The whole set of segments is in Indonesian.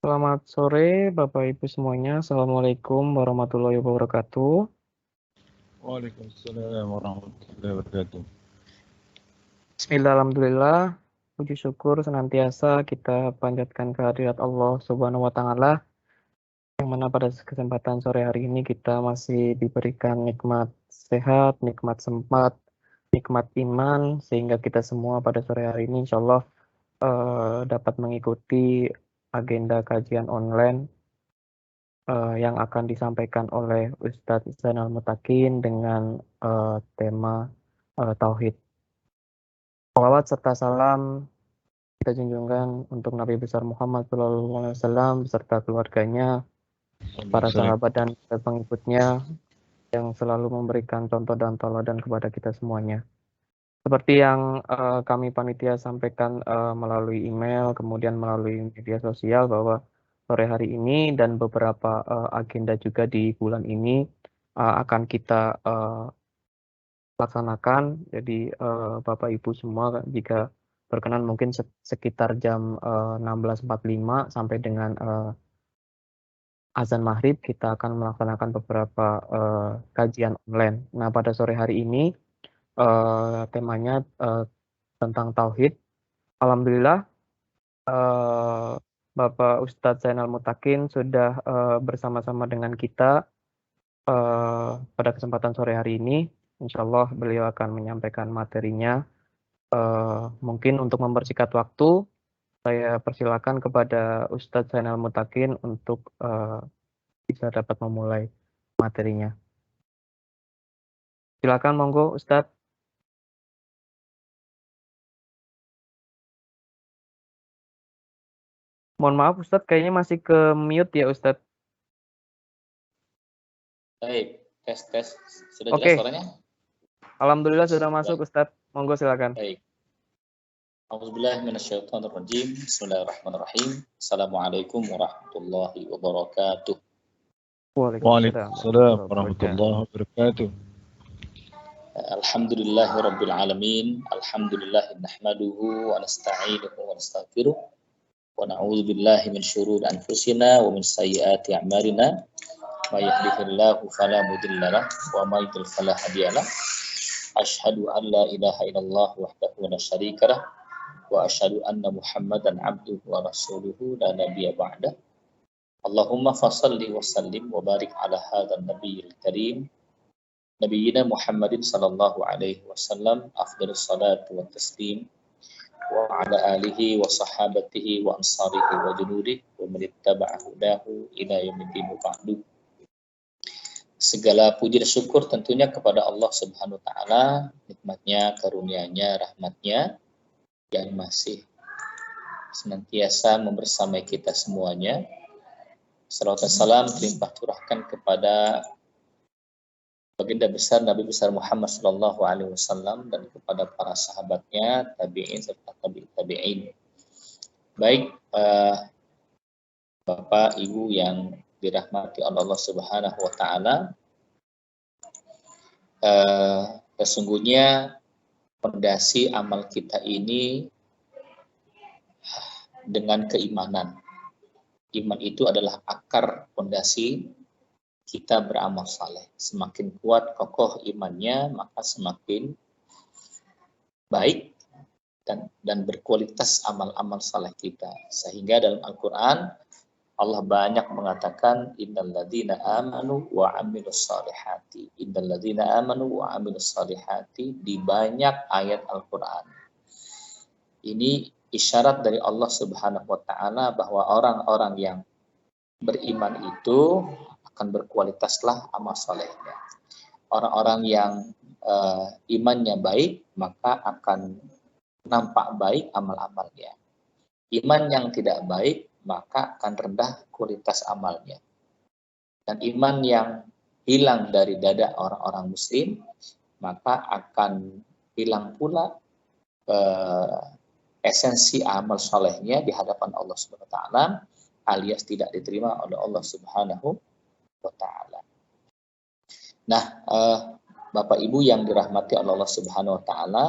Selamat sore Bapak Ibu semuanya. Assalamualaikum warahmatullahi wabarakatuh. Waalaikumsalam warahmatullahi wabarakatuh. Bismillah, alhamdulillah. Puji syukur senantiasa kita panjatkan kehadirat Allah Subhanahu wa Ta'ala, yang mana pada kesempatan sore hari ini kita masih diberikan nikmat sehat, nikmat sempat, nikmat iman, sehingga kita semua pada sore hari ini insya Allah dapat mengikuti agenda kajian online yang akan disampaikan oleh Ustadz Zainal Mutakin dengan tema Tauhid. Salawat serta salam kita junjungkan untuk Nabi besar Muhammad SAW beserta keluarganya, para sahabat dan pengikutnya yang selalu memberikan contoh dan teladan kepada kita semuanya. Seperti yang kami panitia sampaikan melalui email, kemudian melalui media sosial, bahwa sore hari ini dan beberapa agenda juga di bulan ini akan kita laksanakan. Jadi Bapak Ibu semua jika berkenan mungkin sekitar jam 16.45 sampai dengan azan maghrib kita akan melaksanakan beberapa kajian online. Nah, pada sore hari ini temanya tentang Tauhid. Alhamdulillah Bapak Ustadz Zainal Mutakin sudah bersama-sama dengan kita pada kesempatan sore hari ini. Insya Allah beliau akan menyampaikan materinya. Mungkin untuk mempersingkat waktu, saya persilakan kepada Ustadz Zainal Mutakin untuk bisa dapat memulai materinya. Silakan, monggo Ustadz. Mohon maaf Ustadz, kayaknya masih ke mute ya Ustadz. Baik, tes. Sudah Oke. jelas suaranya? Alhamdulillah sudah masuk Ustadz. Monggo silakan. Baik. A'udzubillahi minasyaitonirrajim. Bismillahirrahmanirrahim. Assalamualaikum warahmatullahi wabarakatuh. Waalaikumsalam warahmatullahi wabarakatuh. Alhamdulillahirabbil alamin. Alhamdulillah nahmaduhu wa nasta'inuhu wa nastaghfiruh. Wa na'udzubillahi min syururi anfusina wa min sayyiati a'malina. May yahdihillahu fala mudilla lahu wa may yudlil fala hadiya lahu. Asyhadu an la ilaha illallah wahdahu la syarika lahu wa asyhadu anna Muhammadan abduhu wa rasuluhu la nabiyya ba'da. Allahumma fashalli wa sallim wa barik ala hadzal nabiyil karim nabiyina Muhammadin sallallahu alaihi wasallam afdhalus salatu wa taslim wa ala alihi wa sahabatihi wa ansarihi wa junudihi wa man ittaba'a hudahu ila yaumiddin ba'du. Segala puji dan syukur tentunya kepada Allah Subhanahu wa taala, nikmatnya, karunia-Nya, rahmat-Nya yang masih senantiasa membersamai kita semuanya. Salawat dan salam terlimpah curahkan kepada baginda besar Nabi besar Muhammad sallallahu alaihi wasallam dan kepada para sahabatnya, tabi'in serta tabi'in. Baik, Bapak Ibu yang dirahmati oleh Allah Subhanahu wa taala, sesungguhnya fondasi amal kita ini dengan keimanan. Iman itu adalah akar fondasi kita beramal saleh. Semakin kuat kokoh imannya, maka semakin baik dan berkualitas amal-amal saleh kita. Sehingga dalam Al-Quran Allah banyak mengatakan innalladzina amanu wa amilus salihati. Innalladzina amanu wa amilus salihati di banyak ayat Al-Quran. Ini isyarat dari Allah Subhanahu wa taala bahwa orang-orang yang beriman itu akan berkualitaslah amal salehnya. Orang-orang yang imannya baik maka akan nampak baik amal-amalnya. Iman yang tidak baik maka akan rendah kualitas amalnya. Dan iman yang hilang dari dada orang-orang muslim, maka akan hilang pula esensi amal solehnya di hadapan Allah Subhanahu wa taala, alias tidak diterima oleh Allah Subhanahu wa taala. Nah, Bapak Ibu yang dirahmati oleh Allah Subhanahu wa taala,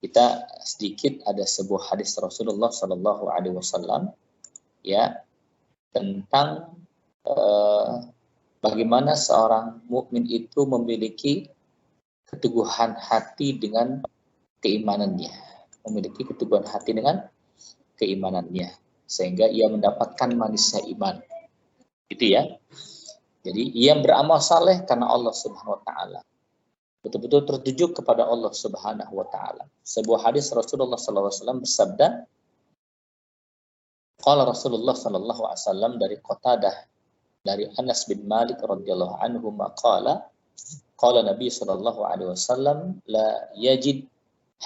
kita sedikit ada sebuah hadis Rasulullah sallallahu alaihi wasallam ya, tentang bagaimana seorang mukmin itu memiliki keteguhan hati dengan keimanannya, memiliki keteguhan hati dengan keimanannya, sehingga ia mendapatkan manisnya iman, gitu ya. Jadi ia beramal saleh karena Allah Subhanahu wa taala, betul-betul tertuju kepada Allah Subhanahu wa taala. Sebuah hadis Rasulullah SAW bersabda, qala Rasulullah SAW dari Qatadah, dari Anas bin Malik radhiyallahu anhu maqala, qala Nabi sallallahu alaihi wasallam, la yajid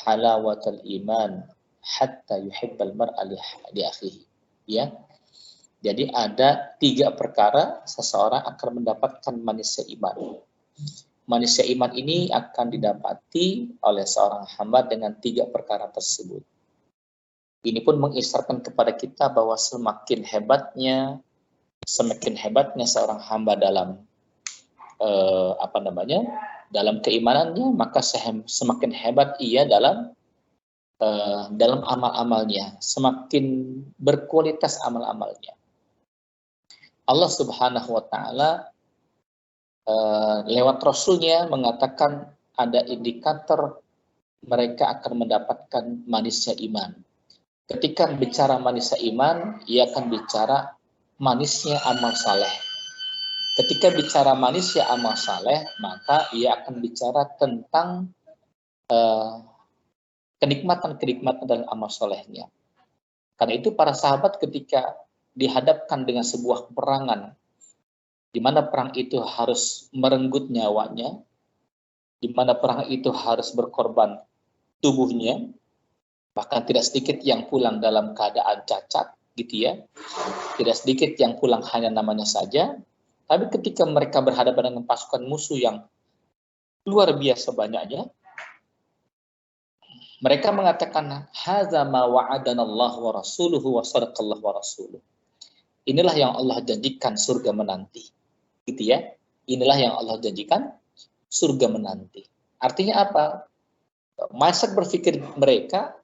halawatal iman hatta yuhibbal mar'a li akhihi. Ya. Jadi ada 3 perkara seseorang akan mendapatkan manisnya iman. Manisnya iman ini akan didapati oleh seorang hamba dengan 3 perkara tersebut. Ini pun mengisyaratkan kepada kita bahwa semakin hebatnya seorang hamba dalam dalam keimanannya, maka semakin hebat ia dalam amal-amalnya, semakin berkualitas amal-amalnya. Allah Subhanahu wa taala lewat Rasulnya mengatakan ada indikator mereka akan mendapatkan manisnya iman. Ketika bicara manisnya iman, ia akan bicara manisnya amal saleh. Ketika bicara manisnya amal saleh, maka ia akan bicara tentang kenikmatan-kenikmatan dalam amal solehnya. Karena itu para sahabat ketika dihadapkan dengan sebuah peperangan, di mana perang itu harus merenggut nyawanya, di mana perang itu harus berkorban tubuhnya, bahkan tidak sedikit yang pulang dalam keadaan cacat, gitu ya. Tidak sedikit yang pulang hanya namanya saja. Tapi ketika mereka berhadapan dengan pasukan musuh yang luar biasa banyaknya, mereka mengatakan, hadza ma wa'adana Allah wa rasuluhu wa sadaqallahu wa rasuluh. Inilah yang Allah janjikan surga menanti. Gitu ya. Inilah yang Allah janjikan surga menanti. Artinya apa? Masa berpikir mereka,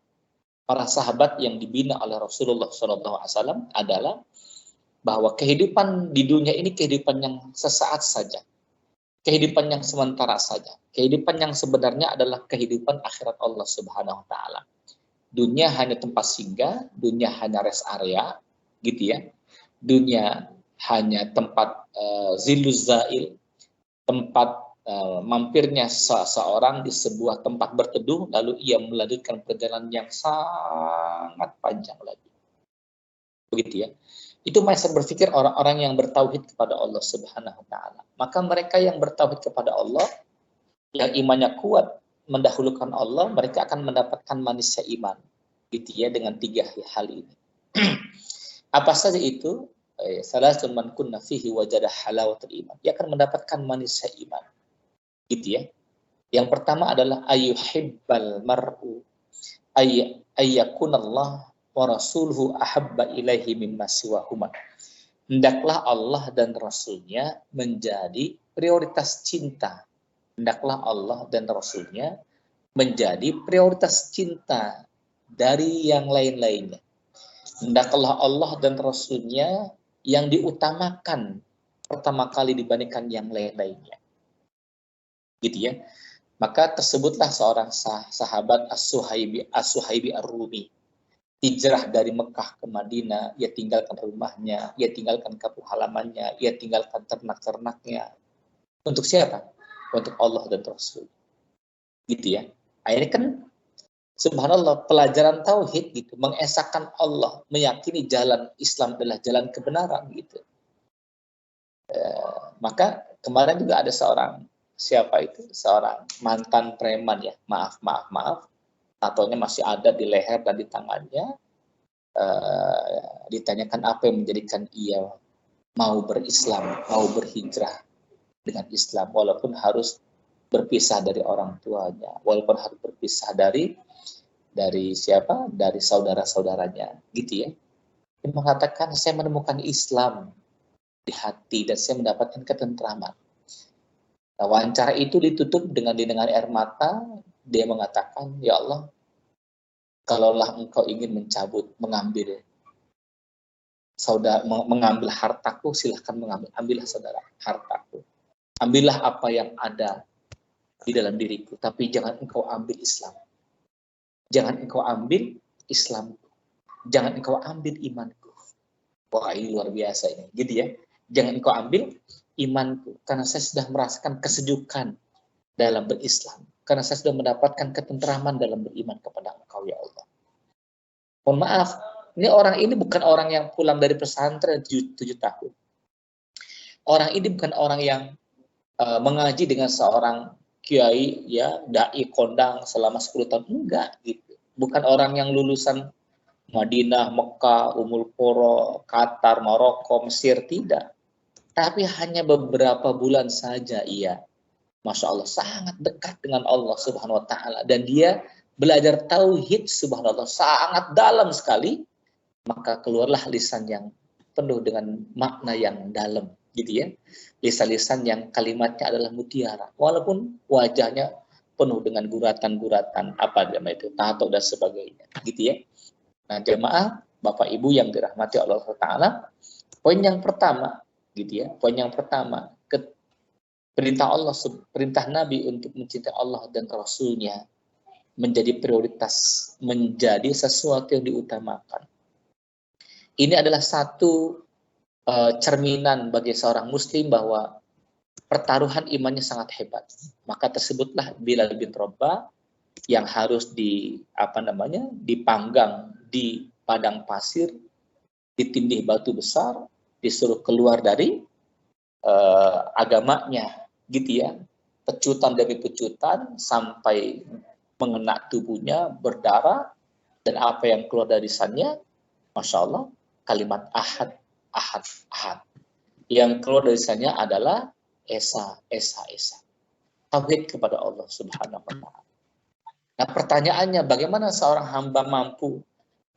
para sahabat yang dibina oleh Rasulullah SAW adalah bahwa kehidupan di dunia ini kehidupan yang sesaat saja. Kehidupan yang sementara saja. Kehidupan yang sebenarnya adalah kehidupan akhirat Allah Subhanahu wa taala. Dunia hanya tempat singgah, dunia hanya rest area, gitu ya. Dunia hanya tempat ziluz zail, tempat mampirnya seseorang di sebuah tempat berteduh, lalu ia melanjutkan perjalanan yang sangat panjang lagi. Begitu ya. Itu mindset berpikir orang-orang yang bertauhid kepada Allah Subhanahu wa taala. Maka mereka yang bertauhid kepada Allah, yang imannya kuat mendahulukan Allah, mereka akan mendapatkan manisnya iman. Gitu ya, dengan 3 hal ini. Apa saja itu? Salasun man kunna fihi wajada halawatul iman. Dia akan mendapatkan manisnya iman. Gitu ya. Yang pertama adalah ayyuhibbal mar'u ayyakunallah wa rasuluhu ahabba ilaihi mimma siwahuma. Hendaklah Allah dan Rasulnya menjadi prioritas cinta. Hendaklah Allah dan Rasulnya menjadi prioritas cinta dari yang lain-lainnya. Hendaklah Allah dan Rasulnya yang diutamakan pertama kali dibandingkan yang lain-lainnya. Gitu ya. Maka tersebutlah seorang sahabat As-Suhaibi Ar-Rumi. Hijrah dari Mekah ke Madinah, ia tinggalkan rumahnya, ia tinggalkan kampung halamannya, ia tinggalkan ternak-ternaknya. Untuk siapa? Untuk Allah dan Rasul. Gitu ya. Akhirnya kan subhanallah, pelajaran tauhid gitu, mengesahkan Allah, meyakini jalan Islam adalah jalan kebenaran gitu. Maka kemarin juga ada seorang, siapa itu? Seorang mantan preman ya, maaf, tatonya masih ada di leher dan di tangannya. Ditanyakan apa yang menjadikan ia mau berislam, mau berhijrah dengan Islam, walaupun harus berpisah dari orang tuanya, walaupun harus berpisah dari siapa? Dari saudara-saudaranya, gitu ya. Dia mengatakan, saya menemukan Islam di hati dan saya mendapatkan ketentraman. Nah, wawancara itu ditutup dengan air mata. Dia mengatakan, ya Allah, kalaulah engkau ingin mengambil saudara mengambil hartaku, silahkan ambillah saudara hartaku. Ambillah apa yang ada di dalam diriku, tapi jangan engkau ambil Islam. Jangan engkau ambil Islam. Jangan engkau ambil imanku. Wah, ini luar biasa ini. Gitu ya. Jangan engkau ambil imanku, karena saya sudah merasakan kesejukan dalam berislam. Karena saya sudah mendapatkan ketenteraman dalam beriman kepada engkau, ya Allah. Mohon maaf, ini bukan orang yang pulang dari pesantren 7 tahun. Orang ini bukan orang yang mengaji dengan seorang kiai, ya, dai kondang selama 10 tahun. Enggak, gitu. Bukan orang yang lulusan Madinah, Mekah, Ummul Qura, Qatar, Maroko, Mesir, tidak. Tapi hanya beberapa bulan saja ia, Masya Allah, sangat dekat dengan Allah Subhanahu wa Ta'ala. Dan dia belajar tauhid, subhanallah, sangat dalam sekali. Maka keluarlah lisan yang penuh dengan makna yang dalam, gitu ya. Lisan-lisan yang kalimatnya adalah mutiara. Walaupun wajahnya penuh dengan guratan-guratan, apa namanya itu, tato dan sebagainya, gitu ya. Nah, jemaah, Bapak Ibu yang dirahmati Allah Ta'ala, poin yang pertama, gitu ya, poin yang pertama, perintah Allah, perintah Nabi untuk mencintai Allah dan Rasulnya menjadi prioritas, menjadi sesuatu yang diutamakan. Ini adalah satu cerminan bagi seorang Muslim bahwa pertaruhan imannya sangat hebat. Maka tersebutlah Bilal bin Rabah yang harus dipanggang di padang pasir, ditindih batu besar, disuruh keluar dari agamanya, gitu ya. Pecutan demi pecutan sampai mengena tubuhnya, berdarah, dan apa yang keluar dari lisannya, Masya Allah, kalimat ahad, ahad, ahad. Yang keluar dari lisannya adalah esa, esa, esa. Tauhid kepada Allah Subhanahu wa Ta'ala. Nah, pertanyaannya, bagaimana seorang hamba mampu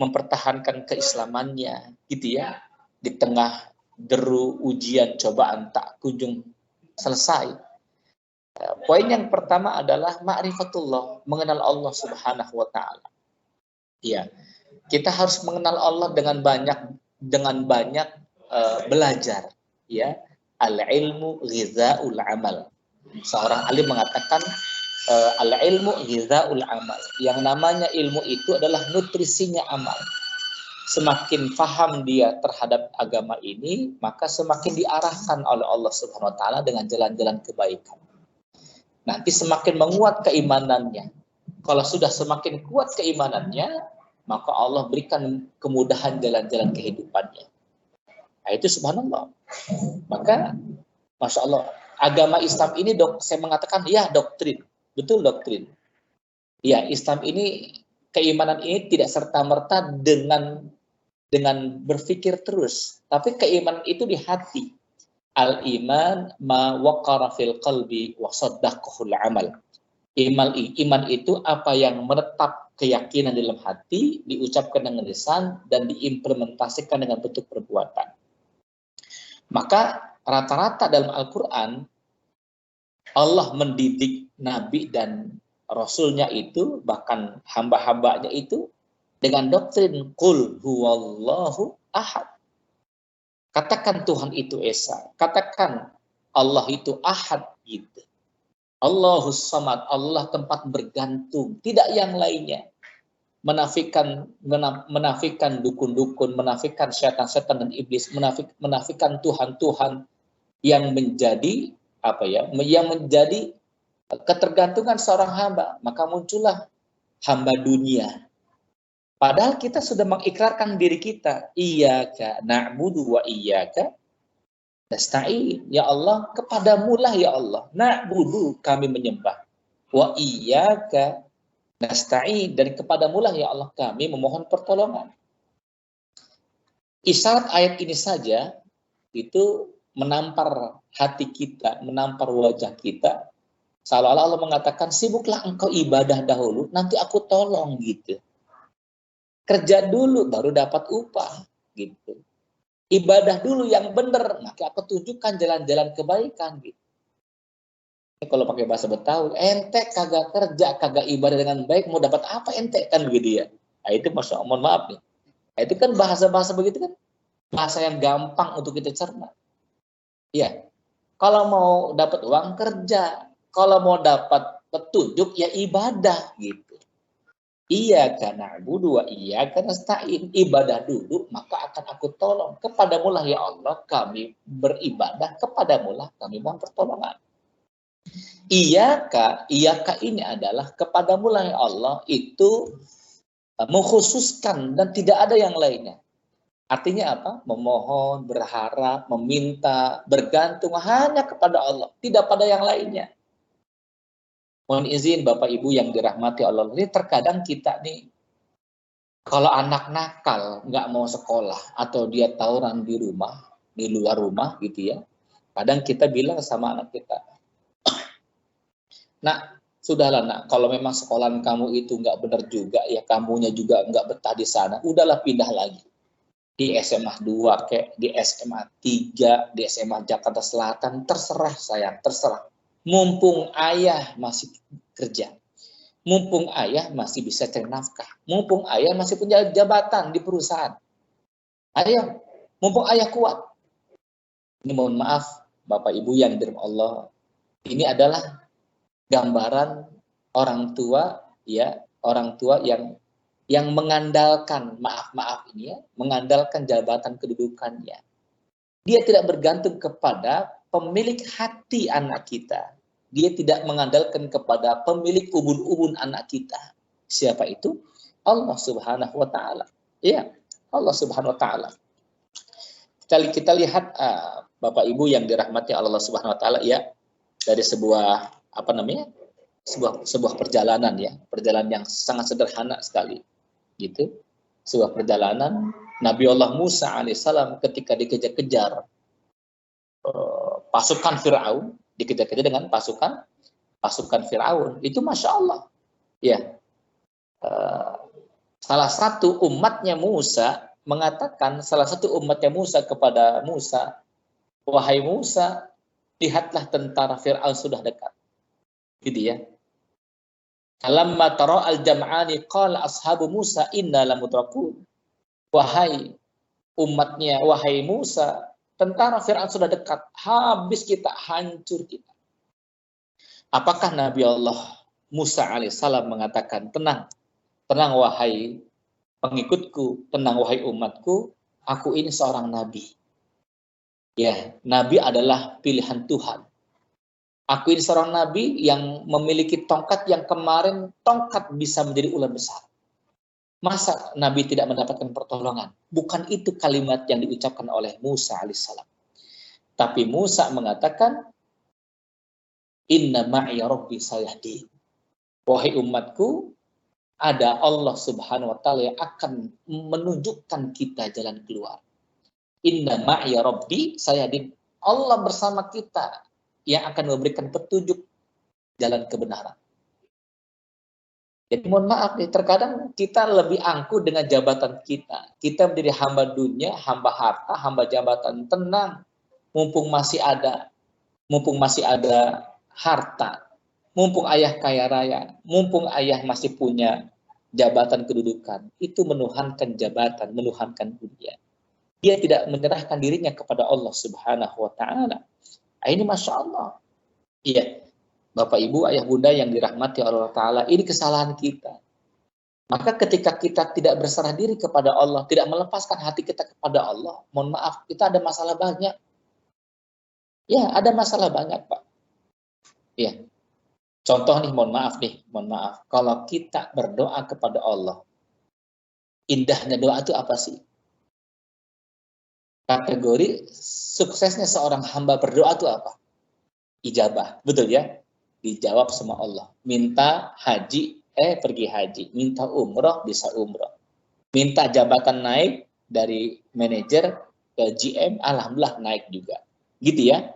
mempertahankan keislamannya, gitu ya, di tengah deru ujian cobaan tak kunjung selesai. Poin yang pertama adalah ma'rifatullah, mengenal Allah Subhanahu wa Ta'ala. Ya, kita harus mengenal Allah dengan banyak belajar, ya. Al-ilmu ghizaul amal. Seorang alim mengatakan al-ilmu ghizaul amal. Yang namanya ilmu itu adalah nutrisinya amal. Semakin paham dia terhadap agama ini, maka semakin diarahkan oleh Allah Subhanahu wa Ta'ala dengan jalan-jalan kebaikan. Nanti semakin menguat keimanannya. Kalau sudah semakin kuat keimanannya, maka Allah berikan kemudahan jalan-jalan kehidupannya. Nah, itu subhanallah. Maka Masya Allah, agama Islam ini saya mengatakan ya doktrin. Betul doktrin. Ya, Islam ini, keimanan ini tidak serta-merta dengan berpikir terus. Tapi keimanan itu di hati. Al-iman ma waqara fil qalbi wa saddaqahul amal. Iman itu apa yang menetap keyakinan dalam hati, diucapkan dengan lisan, dan diimplementasikan dengan bentuk perbuatan. Maka rata-rata dalam Al-Quran, Allah mendidik Nabi dan Rasulnya itu, bahkan hamba-hambanya itu, dengan doktrin Qul huwallahu ahad. Katakan Tuhan itu Esa. Katakan Allah itu ahad, gitu. Allahus samad, Allah tempat bergantung, tidak yang lainnya. Menafikan dukun-dukun, menafikan setan-setan dan iblis, menafikan Tuhan-Tuhan yang menjadi yang menjadi ketergantungan seorang hamba. Maka muncullah hamba dunia. Padahal kita sudah mengikrarkan diri kita, iyyaka na'budu wa iyyaka nasta'in. Ya Allah, kepadamu lah ya Allah, na'budu, kami menyembah, wa iyyaka nasta'in, dan kepadamu lah ya Allah kami memohon pertolongan. Isyarat ayat ini saja itu menampar hati kita, menampar wajah kita, seolah-olah Allah mengatakan, sibuklah engkau ibadah dahulu, nanti aku tolong, gitu. Kerja dulu baru dapat upah, gitu. Ibadah dulu yang benar, maka aku tunjukkan jalan-jalan kebaikan, gitu. Kalau pakai bahasa Betawi, ente kagak kerja, kagak ibadah dengan baik, mau dapat apa ente, kan begitu ya. Nah, itu mohon maaf nih. Nah, itu kan bahasa-bahasa begitu kan Bahasa yang gampang untuk kita cerna. Ya, kalau mau dapat uang kerja, kalau mau dapat petunjuk ya ibadah gitu. Iyyaka na'budu wa iyyaka nasta'in. Ibadah dulu maka akan aku tolong. Kepadamu lah ya Allah kami beribadah, kepadamu lah kami mohon pertolongan. Iyyaka ini adalah kepadamu lah ya Allah, itu mengkhususkan dan tidak ada yang lainnya. Artinya apa? Memohon, berharap, meminta, bergantung hanya kepada Allah, tidak pada yang lainnya. Mohon izin Bapak Ibu yang dirahmati Allah. Ini terkadang kita nih, kalau anak nakal nggak mau sekolah atau dia tawuran di rumah, di luar rumah gitu ya, kadang kita bilang sama anak kita, nak, sudahlah nak, kalau memang sekolahan kamu itu nggak benar juga, ya kamunya juga nggak betah di sana, udahlah pindah lagi. Di SMA 2, kayak di SMA 3, di SMA Jakarta Selatan, terserah sayang, terserah. Mumpung ayah masih kerja, mumpung ayah masih bisa cari nafkah, mumpung ayah masih punya jabatan di perusahaan. Ayo, mumpung ayah kuat. Ini mohon maaf, Bapak Ibu yang dirahmati Allah, ini adalah gambaran orang tua, ya, orang tua yang mengandalkan, maaf ini ya, mengandalkan jabatan kedudukannya. Dia tidak bergantung kepada pemilik hati anak kita. Dia tidak mengandalkan kepada pemilik ubun-ubun anak kita. Siapa itu? Allah Subhanahu wa taala. Ya, Allah Subhanahu wa taala. Kita lihat Bapak Ibu yang dirahmati Allah Subhanahu wa taala ya, dari sebuah sebuah perjalanan ya, perjalanan yang sangat sederhana sekali. Gitu, sebuah perjalanan Nabi Allah Musa alaihissalam ketika dikejar-kejar pasukan Fir'aun, dikejar-kejar dengan pasukan Fir'aun, itu Masya Allah ya, salah satu umatnya Musa mengatakan, salah satu umatnya Musa kepada Musa, wahai Musa, lihatlah tentara Fir'aun sudah dekat, gitu ya. Alamma tara al-jam'ani qala ashabu Musa inna lamudrakun. Wahai umatnya, wahai Musa, tentara Fir'aun sudah dekat, habis kita, hancur kita. Apakah Nabi Allah Musa alaihissalam mengatakan, tenang, tenang wahai pengikutku, tenang wahai umatku, aku ini seorang nabi. Ya, nabi adalah pilihan Tuhan. Aku ini seorang nabi yang memiliki tongkat yang kemarin tongkat bisa menjadi ular besar. Masa nabi tidak mendapatkan pertolongan? Bukan itu kalimat yang diucapkan oleh Musa alaihissalam. Tapi Musa mengatakan, Inna ma'iya rabbi sayahdin. Wahai umatku, ada Allah Subhanahu wa taala yang akan menunjukkan kita jalan keluar. Inna ma'iya rabbi sayahdin. Allah bersama kita yang akan memberikan petunjuk jalan kebenaran. Jadi mohon maaf nih, terkadang kita lebih angkuh dengan jabatan kita. Kita menjadi hamba dunia, hamba harta, hamba jabatan. Tenang, mumpung masih ada harta, mumpung ayah kaya raya, mumpung ayah masih punya jabatan kedudukan, itu menuhankan jabatan, menuhankan dunia. Dia tidak menyerahkan dirinya kepada Allah Subhanahu wa taala. Ini Masya Allah. Iya, Bapak Ibu, Ayah Bunda yang dirahmati Allah Ta'ala, ini kesalahan kita. Maka ketika kita tidak berserah diri kepada Allah, tidak melepaskan hati kita kepada Allah, mohon maaf, kita ada masalah banyak. Ya, ada masalah banyak, Pak. Ya. Contoh nih, mohon maaf. Kalau kita berdoa kepada Allah, indahnya doa itu apa sih? Kategori suksesnya seorang hamba berdoa itu apa? Ijabah, betul ya? Dijawab sama Allah. Minta haji, pergi haji. Minta umroh, bisa umroh. Minta jabatan naik dari manajer ke GM, alhamdulillah naik juga. Gitu ya.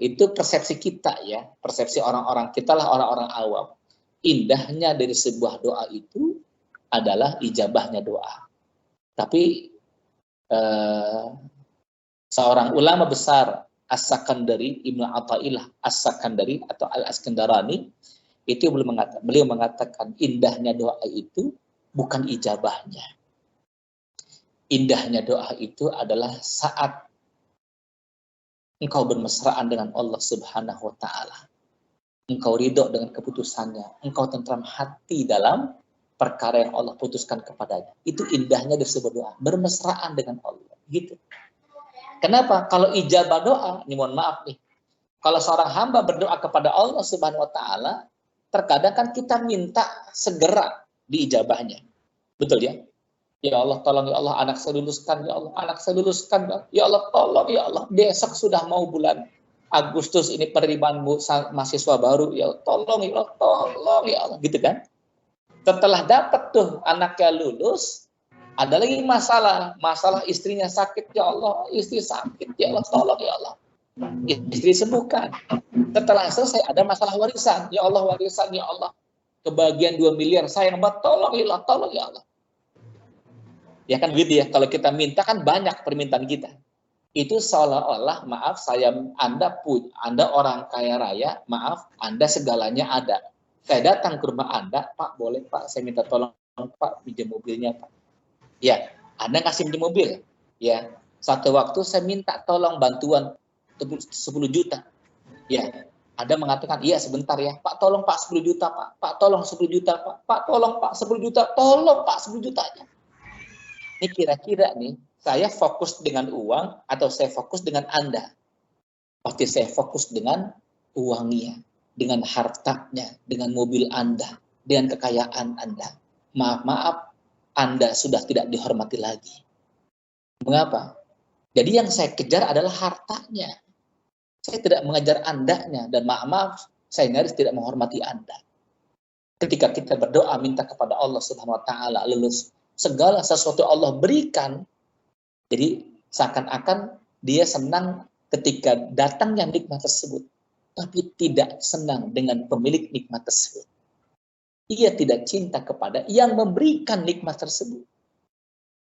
Itu persepsi kita ya. Persepsi orang-orang, kita lah orang-orang awam. Indahnya dari sebuah doa itu adalah ijabahnya doa. Tapi seorang ulama besar As-Sakandari, Ibnu Athaillah As-Sakandari atau Al-Askandarani, itu beliau mengatakan indahnya doa itu bukan ijabahnya. indahnya doa itu adalah saat engkau bermesraan dengan Allah Subhanahu wa Ta'ala. Engkau ridho dengan keputusannya, engkau tentram hati dalam perkara yang Allah putuskan kepadanya. Itu indahnya dari sebuah doa, bermesraan dengan Allah, gitu. Kenapa? Kalau ijabah doa, ini mohon maaf nih, kalau seorang hamba berdoa kepada Allah Subhanahu wa Ta'ala, terkadang kan kita minta segera diijabahnya. Betul ya? Ya Allah, tolong ya Allah, anak saya luluskan, ya Allah, anak saya luluskan, ya Allah, tolong ya Allah, besok sudah mau bulan Agustus ini penerimaan mahasiswa baru, ya Allah, tolong ya Allah, tolong ya Allah, gitu kan? Setelah dapat tuh anaknya lulus, ada lagi masalah istrinya sakit, ya Allah, istri sakit, ya Allah, tolong ya Allah, istri sembuhkan. Setelah selesai ada masalah warisan, ya Allah, warisan, ya Allah, kebagian 2 miliar, sayang banget, tolong ya Allah, tolong ya Allah. Ya kan gitu ya, kalau kita minta kan banyak permintaan kita. Itu seolah-olah, maaf, Anda orang kaya raya, maaf, Anda segalanya ada. Saya datang ke rumah Anda, Pak, boleh Pak, saya minta tolong Pak, pinjam mobilnya Pak. Ya, Anda ngasih pinjam mobil. Ya, satu waktu saya minta tolong bantuan 10 juta. Ya, Anda mengatakan, iya sebentar ya, Pak, tolong Pak 10 juta Pak, Pak tolong 10 juta Pak, tolong Pak 10 juta, tolong Pak 10 jutanya. Ini kira-kira nih, saya fokus dengan uang atau saya fokus dengan Anda? Pasti saya fokus dengan uangnya, dengan hartanya, dengan mobil Anda, dengan kekayaan Anda. Maaf, Anda sudah tidak dihormati lagi. Mengapa? Jadi yang saya kejar adalah hartanya. Saya tidak mengejar Anda-nya, dan maaf, saya nyaris tidak menghormati Anda. Ketika kita berdoa minta kepada Allah Subhanahu wa Ta'ala, lulus segala sesuatu Allah berikan, jadi seakan-akan dia senang ketika datangnya nikmat tersebut, tapi tidak senang dengan pemilik nikmat tersebut. Ia tidak cinta kepada yang memberikan nikmat tersebut.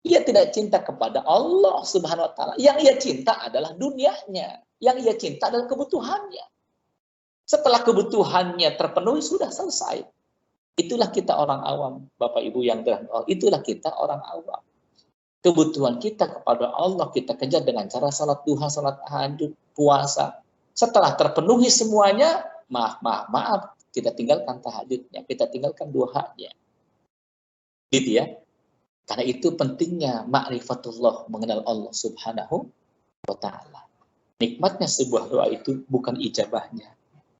Ia tidak cinta kepada Allah Subhanahu wa Ta'ala. Yang ia cinta adalah dunianya. Yang ia cinta adalah kebutuhannya. Setelah kebutuhannya terpenuhi, sudah selesai. Itulah kita orang awam, Bapak Ibu yang dirahmati Allah. Itulah kita orang awam. Kebutuhan kita kepada Allah kita kejar dengan cara salat duha, salat tahajud, puasa. Setelah terpenuhi semuanya, maaf, kita tinggalkan tahajudnya, kita tinggalkan duhanya. Gitu ya. Karena itu pentingnya ma'rifatullah, mengenal Allah Subhanahu wa Ta'ala. Nikmatnya sebuah doa itu bukan ijabahnya.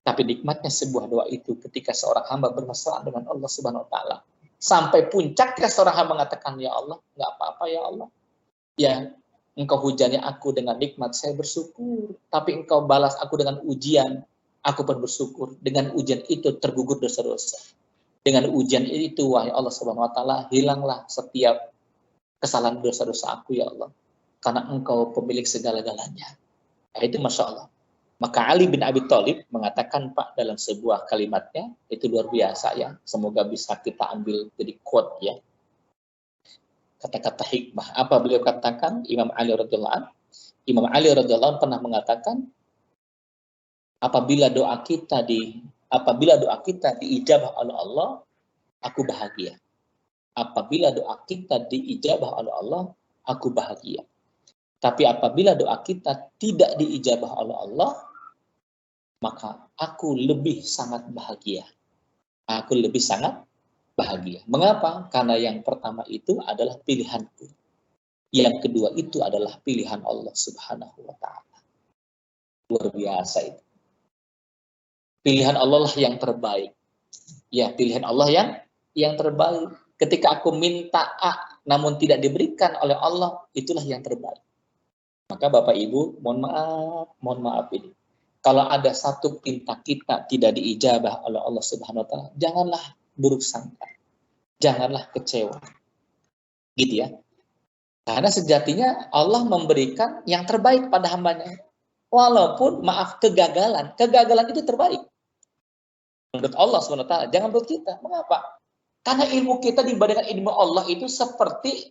Tapi nikmatnya sebuah doa itu ketika seorang hamba bermasalah dengan Allah Subhanahu wa Ta'ala. Sampai puncaknya seorang hamba mengatakan, ya Allah, nggak apa-apa ya Allah. Ya, engkau hujani aku dengan nikmat, saya bersyukur. Tapi engkau balas aku dengan ujian, aku pun bersyukur. Dengan ujian itu tergugur dosa-dosa. Dengan ujian itu, wahai Allah Subhanahu wa Ta'ala, hilanglah setiap kesalahan dosa-dosa aku ya Allah. Karena engkau pemilik segala-galanya. Nah, itu Masya Allah. Maka Ali bin Abi Thalib mengatakan, Pak, dalam sebuah kalimatnya, itu luar biasa ya. Semoga bisa kita ambil jadi quote ya. Kata-kata hikmah. Apa beliau katakan? Imam Ali radhiyallahu anhu pernah mengatakan, apabila doa kita diijabah oleh Allah, aku bahagia. Apabila doa kita diijabah oleh Allah, aku bahagia. Tapi apabila doa kita tidak diijabah oleh Allah, maka aku lebih sangat bahagia. Aku lebih sangat bahagia. Mengapa? Karena yang pertama itu adalah pilihanku. Yang kedua itu adalah pilihan Allah Subhanahu wa Ta'ala. Luar biasa itu. Pilihan Allah lah yang terbaik. Ya, pilihan Allah yang terbaik. Ketika aku minta A, namun tidak diberikan oleh Allah, itulah yang terbaik. Maka Bapak Ibu, mohon maaf ini. Kalau ada satu pinta kita tidak diijabah oleh Allah Subhanahu wa Ta'ala, janganlah buruk sangka. Janganlah kecewa. Gitu ya. Karena sejatinya Allah memberikan yang terbaik pada hambanya. Walaupun kegagalan itu terbaik. Menurut Allah Subhanahu wa Ta'ala, jangan menurut kita. Mengapa? Karena ilmu kita dibandingkan ilmu Allah itu seperti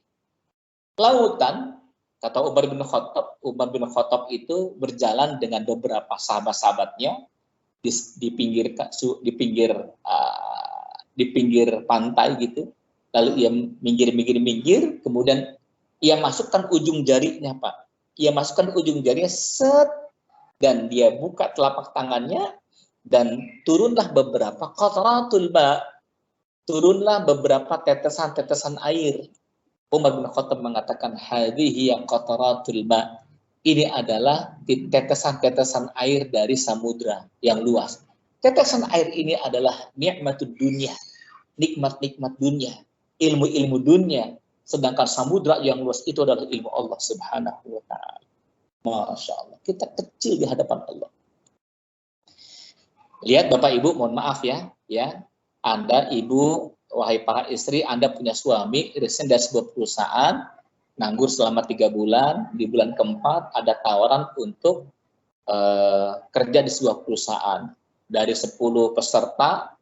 lautan. Kata Umar bin Khattab itu berjalan dengan beberapa sahabat-sahabatnya di pinggir pantai gitu. Lalu ia minggir, kemudian Ia masukkan ujung jarinya, Pak. Ia masukkan ujung jarinya, set, dan dia buka telapak tangannya, dan turunlah beberapa qatratul ma, turunlah beberapa tetesan-tetesan air. Umar bin Khattab mengatakan, hadhihi qatratul ma. Ini adalah tetesan-tetesan air dari samudra yang luas. Tetesan air ini adalah nikmatud dunia, nikmat-nikmat dunia, ilmu-ilmu dunia. Sedangkan samudra yang luas itu adalah ilmu Allah Subhanahu wa ta'ala. Masya Allah, kita kecil di hadapan Allah. Lihat Bapak Ibu, mohon maaf ya, Anda ibu, wahai para istri, Anda punya suami, resign dari sebuah perusahaan, nganggur selama 3 bulan, di bulan keempat ada tawaran untuk kerja di sebuah perusahaan. Dari 10 peserta,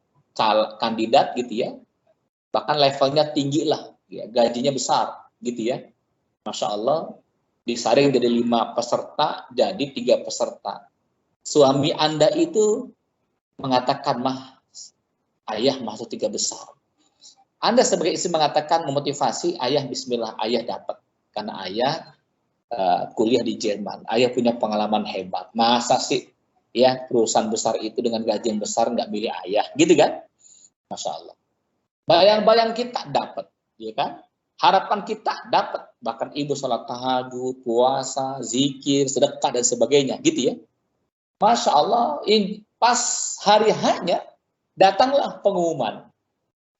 kandidat gitu ya, bahkan levelnya tinggi lah, ya, gajinya besar gitu ya. Masya Allah, disaring dari 5 peserta jadi 3 peserta. Suami Anda itu mengatakan, mah, ayah masuk 3 besar. Anda sebagai istri mengatakan, memotivasi ayah, bismillah, ayah dapat. Karena ayah kuliah di Jerman, ayah punya pengalaman hebat. Masa sih ya perusahaan besar itu dengan gaji yang besar nggak milih ayah, gitu kan? Masya Allah. Bayang-bayang kita dapat, ya kan? Harapan kita dapat. Bahkan ibu sholat tahajud, puasa, zikir, sedekah dan sebagainya, gitu ya. Masya Allah, pas hari hanya datanglah pengumuman.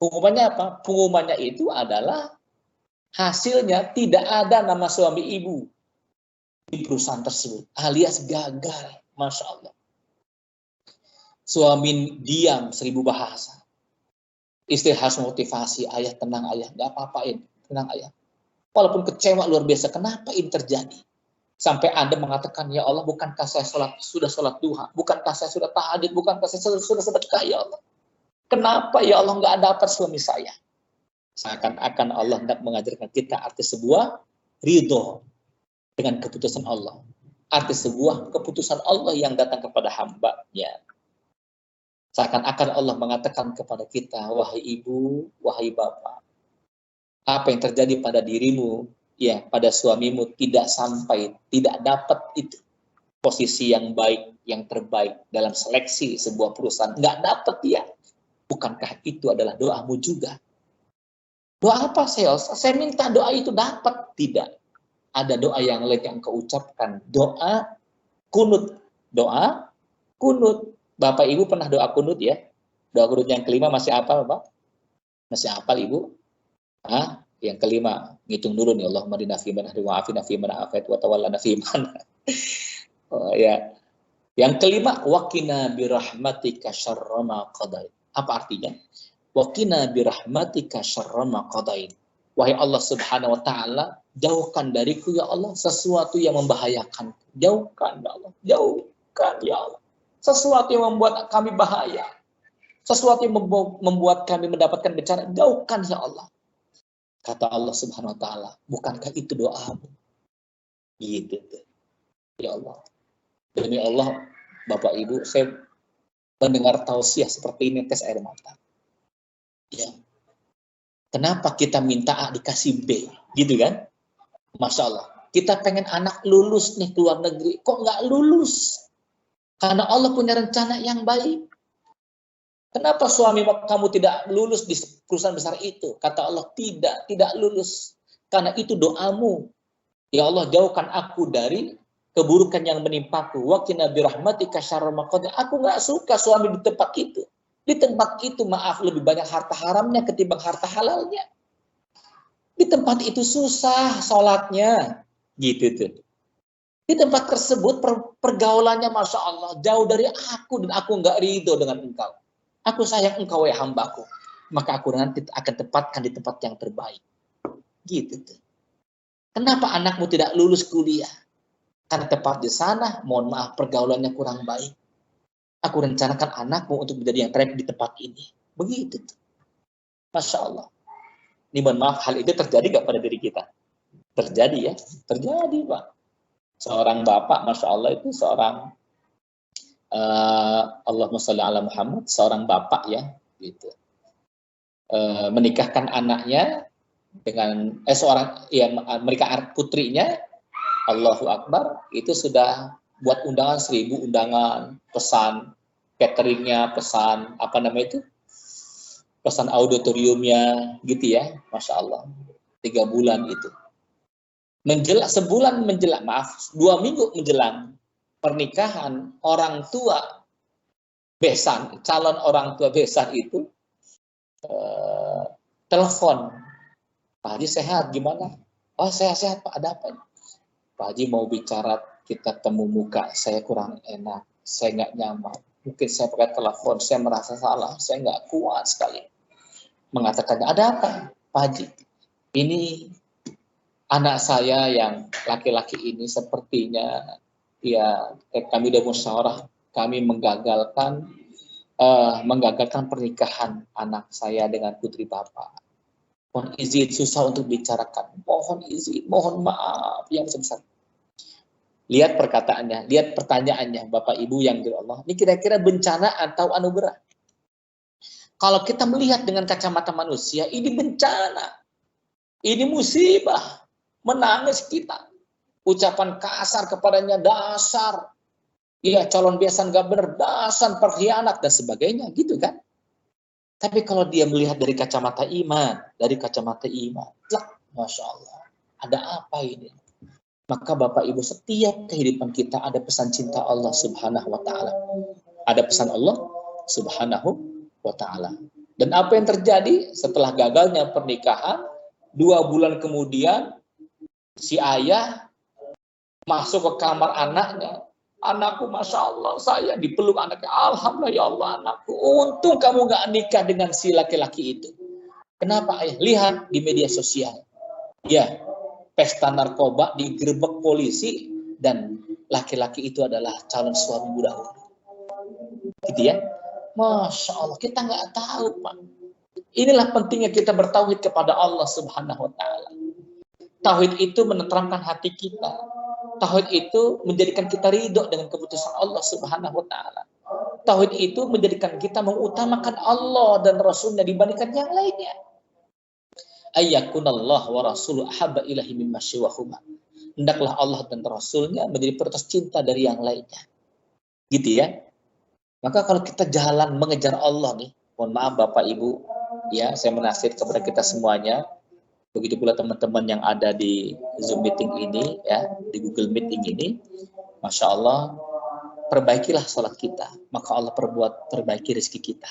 Pengumumannya apa? Pengumumannya itu adalah hasilnya tidak ada nama suami ibu di perusahaan tersebut, alias gagal. Masya Allah. Suami diam 1000 bahasa. Istri harus motivasi, ayah tenang ayah, nggak apa-apain, tenang ayah. Walaupun kecewa luar biasa, kenapa ini terjadi? Sampai Anda mengatakan, ya Allah, bukankah saya sudah sholat duha, bukankah saya sudah tahajud, bukankah saya sudah sedekah, ya Allah. Kenapa ya Allah nggak dapat suami saya? Seakan-akan Allah hendak mengajarkan kita arti sebuah ridho dengan keputusan Allah. Arti sebuah keputusan Allah yang datang kepada hamba-Nya. Seakan-akan Allah mengatakan kepada kita, wahai ibu, wahai bapak, apa yang terjadi pada dirimu, ya pada suamimu tidak sampai, tidak dapat itu posisi yang baik, yang terbaik dalam seleksi sebuah perusahaan, nggak dapat ya. Bukankah itu adalah doamu juga? Doa apa sales? Saya minta doa itu dapat. Tidak. Ada doa yang lain yang kau ucapkan. Doa kunut. Doa kunut. Bapak Ibu pernah doa kunut ya? Doa kunut yang kelima masih hafal, Pak? Masih hafal Ibu? Yang kelima, ngitung dulu nih. Allahumma hdina fiman hadi wa afina fiman afait wa tawallana fiman. Oh ya. Yang kelima, waqina birahmatika syarra ma qadait. Apa artinya? Waqina birahmatika syarra ma qadait. Wahai Allah Subhanahu wa taala, jauhkan dariku ya Allah sesuatu yang membahayakan. Jauhkan ya Allah, jauhkan ya Allah. Sesuatu yang membuat kami bahaya. Sesuatu yang membuat kami mendapatkan bencana, jauhkan ya Allah. Kata Allah Subhanahu wa taala, bukankah itu doamu? Gitu. Ya Allah. Demi Allah, Bapak Ibu, saya mendengar tausiah seperti ini tes air mata. Ya. Kenapa kita minta A dikasih B? Gitu kan? Masya Allah. Kita pengen anak lulus nih ke luar negeri. Kok nggak lulus? Karena Allah punya rencana yang baik. Kenapa suami kamu tidak lulus di perusahaan besar itu? Kata Allah, tidak lulus. Karena itu doamu. Ya Allah, jauhkan aku dari keburukan yang menimpaku. Wa qina birahmatika syarra ma qadait. Aku nggak suka suami di tempat itu. Di tempat itu, maaf, lebih banyak harta haramnya ketimbang harta halalnya. Di tempat itu susah sholatnya. Gitu tuh. Di tempat tersebut pergaulannya Masya Allah jauh dari aku dan aku nggak ridho dengan engkau. Aku sayang engkau ya hambaku. Maka aku nanti akan tempatkan di tempat yang terbaik. Gitu tuh. Kenapa anakmu tidak lulus kuliah? Karena tepat di sana, mohon maaf, pergaulannya kurang baik. Aku rencanakan anakmu untuk menjadi yang terbaik di tempat ini. Begitu tuh. Masya Allah. Ini mohon maaf, hal itu terjadi nggak pada diri kita? Terjadi ya? Terjadi Pak. Seorang bapak, Masya Allah itu seorang Allahumma sholli ala Muhammad, seorang bapak ya, gitu. Menikahkan anaknya dengan seorang ya mereka putrinya, Allahu Akbar, itu sudah buat undangan 1000 undangan, pesan cateringnya, pesan apa namanya itu, pesan auditoriumnya gitu ya, Masya Allah. 3 bulan itu menjelang, sebulan menjelang, maaf 2 minggu menjelang pernikahan, orang tua besan, calon orang tua besan itu telepon, Pak Haji sehat gimana? Oh sehat-sehat Pak, ada apa? Pak Haji mau bicara, kita temu muka, saya kurang enak, saya nggak nyaman, mungkin saya pakai telepon, saya merasa salah, saya nggak kuat sekali mengatakannya. Ada apa Pak Haji? Ini anak saya yang laki-laki ini sepertinya ya kami udah musyawarah, kami menggagalkan pernikahan anak saya dengan putri Bapak. Mohon izin, susah untuk bicarakan. Mohon izin, mohon maaf yang sebesar. Lihat perkataannya, lihat pertanyaannya, Bapak Ibu yang dirahmati Allah. Ini kira-kira bencana atau anugerah? Kalau kita melihat dengan kacamata manusia, ini bencana. Ini musibah. Menangis kita. Ucapan kasar kepadanya, dasar. Iya, calon besan gak bener, dasar pengkhianat, dan sebagainya. Gitu kan? Tapi kalau dia melihat dari kacamata iman, Masya Allah, ada apa ini? Maka Bapak Ibu, setiap kehidupan kita ada pesan cinta Allah Subhanahu wa Ta'ala. Ada pesan Allah Subhanahu wa Ta'ala. Dan apa yang terjadi setelah gagalnya pernikahan, 2 bulan kemudian, si ayah masuk ke kamar anaknya. Anakku, Masya Allah, saya dipeluk anaknya. Alhamdulillah ya Allah, anakku. Untung kamu gak nikah dengan si laki-laki itu. Kenapa ayah? Lihat di media sosial. Ya, pesta narkoba digerebek polisi dan laki-laki itu adalah calon suami muda. Gitu ya. Masya Allah, kita nggak tahu, Pak. Inilah pentingnya kita bertauhid kepada Allah Subhanahu wa Ta'ala. Tauhid itu menenteramkan hati kita. Tauhid itu menjadikan kita ridho dengan keputusan Allah Subhanahu wa Ta'ala. Tauhid itu menjadikan kita mengutamakan Allah dan Rasulnya dibandingkan yang lainnya. Ayyakunallah wa rasuluh ahabba ilahi mimma siwahuma. Hendaklah Allah dan Rasulnya menjadi prioritas cinta dari yang lainnya. Gitu ya. Maka kalau kita jalan mengejar Allah nih, mohon maaf Bapak Ibu, ya saya menasihat kepada kita semuanya, begitu pula teman-teman yang ada di Zoom meeting ini, ya di Google Meeting ini, Masya Allah, perbaikilah sholat kita, maka Allah perbaiki rezeki kita.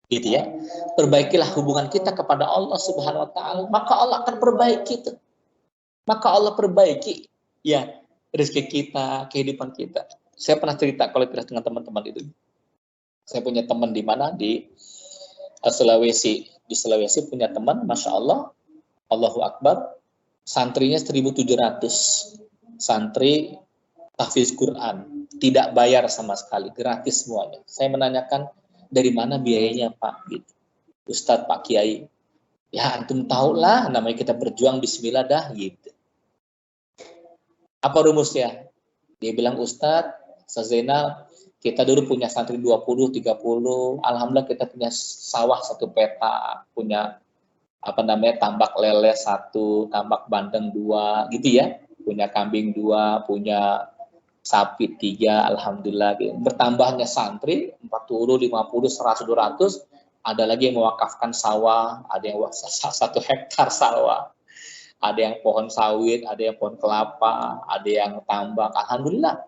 Gitu ya, perbaikilah hubungan kita kepada Allah Subhanahu wa Ta'ala, maka Allah akan perbaiki itu. Maka Allah perbaiki ya rezeki kita, kehidupan kita. Saya pernah cerita kalau tidak dengan teman-teman itu. Saya punya teman di mana di Sulawesi. Di Sulawesi punya teman, Masya Allah, Allahu Akbar, santrinya 1.700 santri tahfiz Quran, tidak bayar sama sekali, gratis semuanya. Saya menanyakan, dari mana biayanya Pak? Gitu. Ustadz, Pak Kiai, ya antum tahu lah, namanya kita berjuang, bismillah dah gitu. Apa rumusnya? Dia bilang, Ustadz Zainal, kita dulu punya santri 20, 30, alhamdulillah kita punya sawah 1 peta, punya apa namanya tambak lele 1, tambak bandeng 2, gitu ya, punya kambing 2, punya sapi 3, alhamdulillah. Gitu. Bertambahnya santri 40, 50, 100, 200, ada lagi yang mewakafkan sawah, ada yang 1 hektar sawah, ada yang pohon sawit, ada yang pohon kelapa, ada yang tambak, alhamdulillah.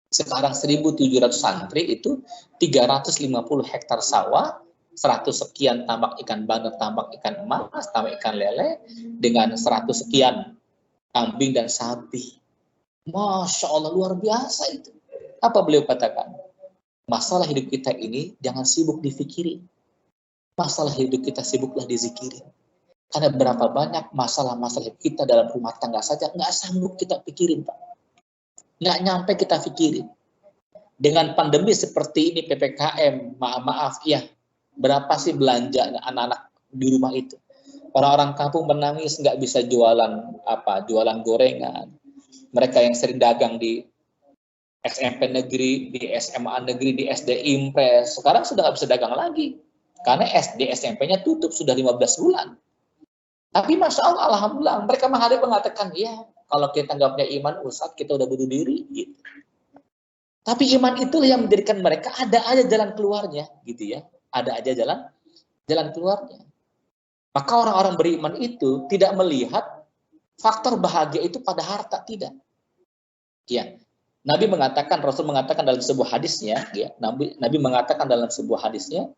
Sekarang 1.700 santri itu 350 hektar sawah, 100 sekian tambak ikan bandeng, tambak ikan emas, tambak ikan lele, dengan 100 sekian kambing dan sapi. Masya Allah, luar biasa itu. Apa beliau katakan? Masalah hidup kita ini jangan sibuk difikirin. Masalah hidup kita sibuklah dizikirin. Karena berapa banyak masalah-masalah kita dalam rumah tangga saja nggak sanggup kita pikirin, Pak. Nggak nyampe kita pikirin. Dengan pandemi seperti ini, PPKM, maaf ya, berapa sih belanja anak-anak di rumah itu? Orang-orang kampung menangis nggak bisa jualan jualan gorengan. Mereka yang sering dagang di SMP negeri, di SMA negeri, di SD Impres, sekarang sudah nggak bisa dagang lagi. Karena SD SMP-nya tutup sudah 15 bulan. Tapi Masya Allah, Alhamdulillah, mereka mengatakan, ya kalau kita nggak punya iman, Ustaz, kita udah bunuh diri. Gitu. Tapi iman itulah yang menjadikan mereka ada aja jalan keluarnya, gitu ya. Ada aja jalan keluarnya. Maka orang-orang beriman itu tidak melihat faktor bahagia itu pada harta, tidak. Ya, Nabi mengatakan, Rasul mengatakan dalam sebuah hadisnya, ya, Nabi mengatakan dalam sebuah hadisnya,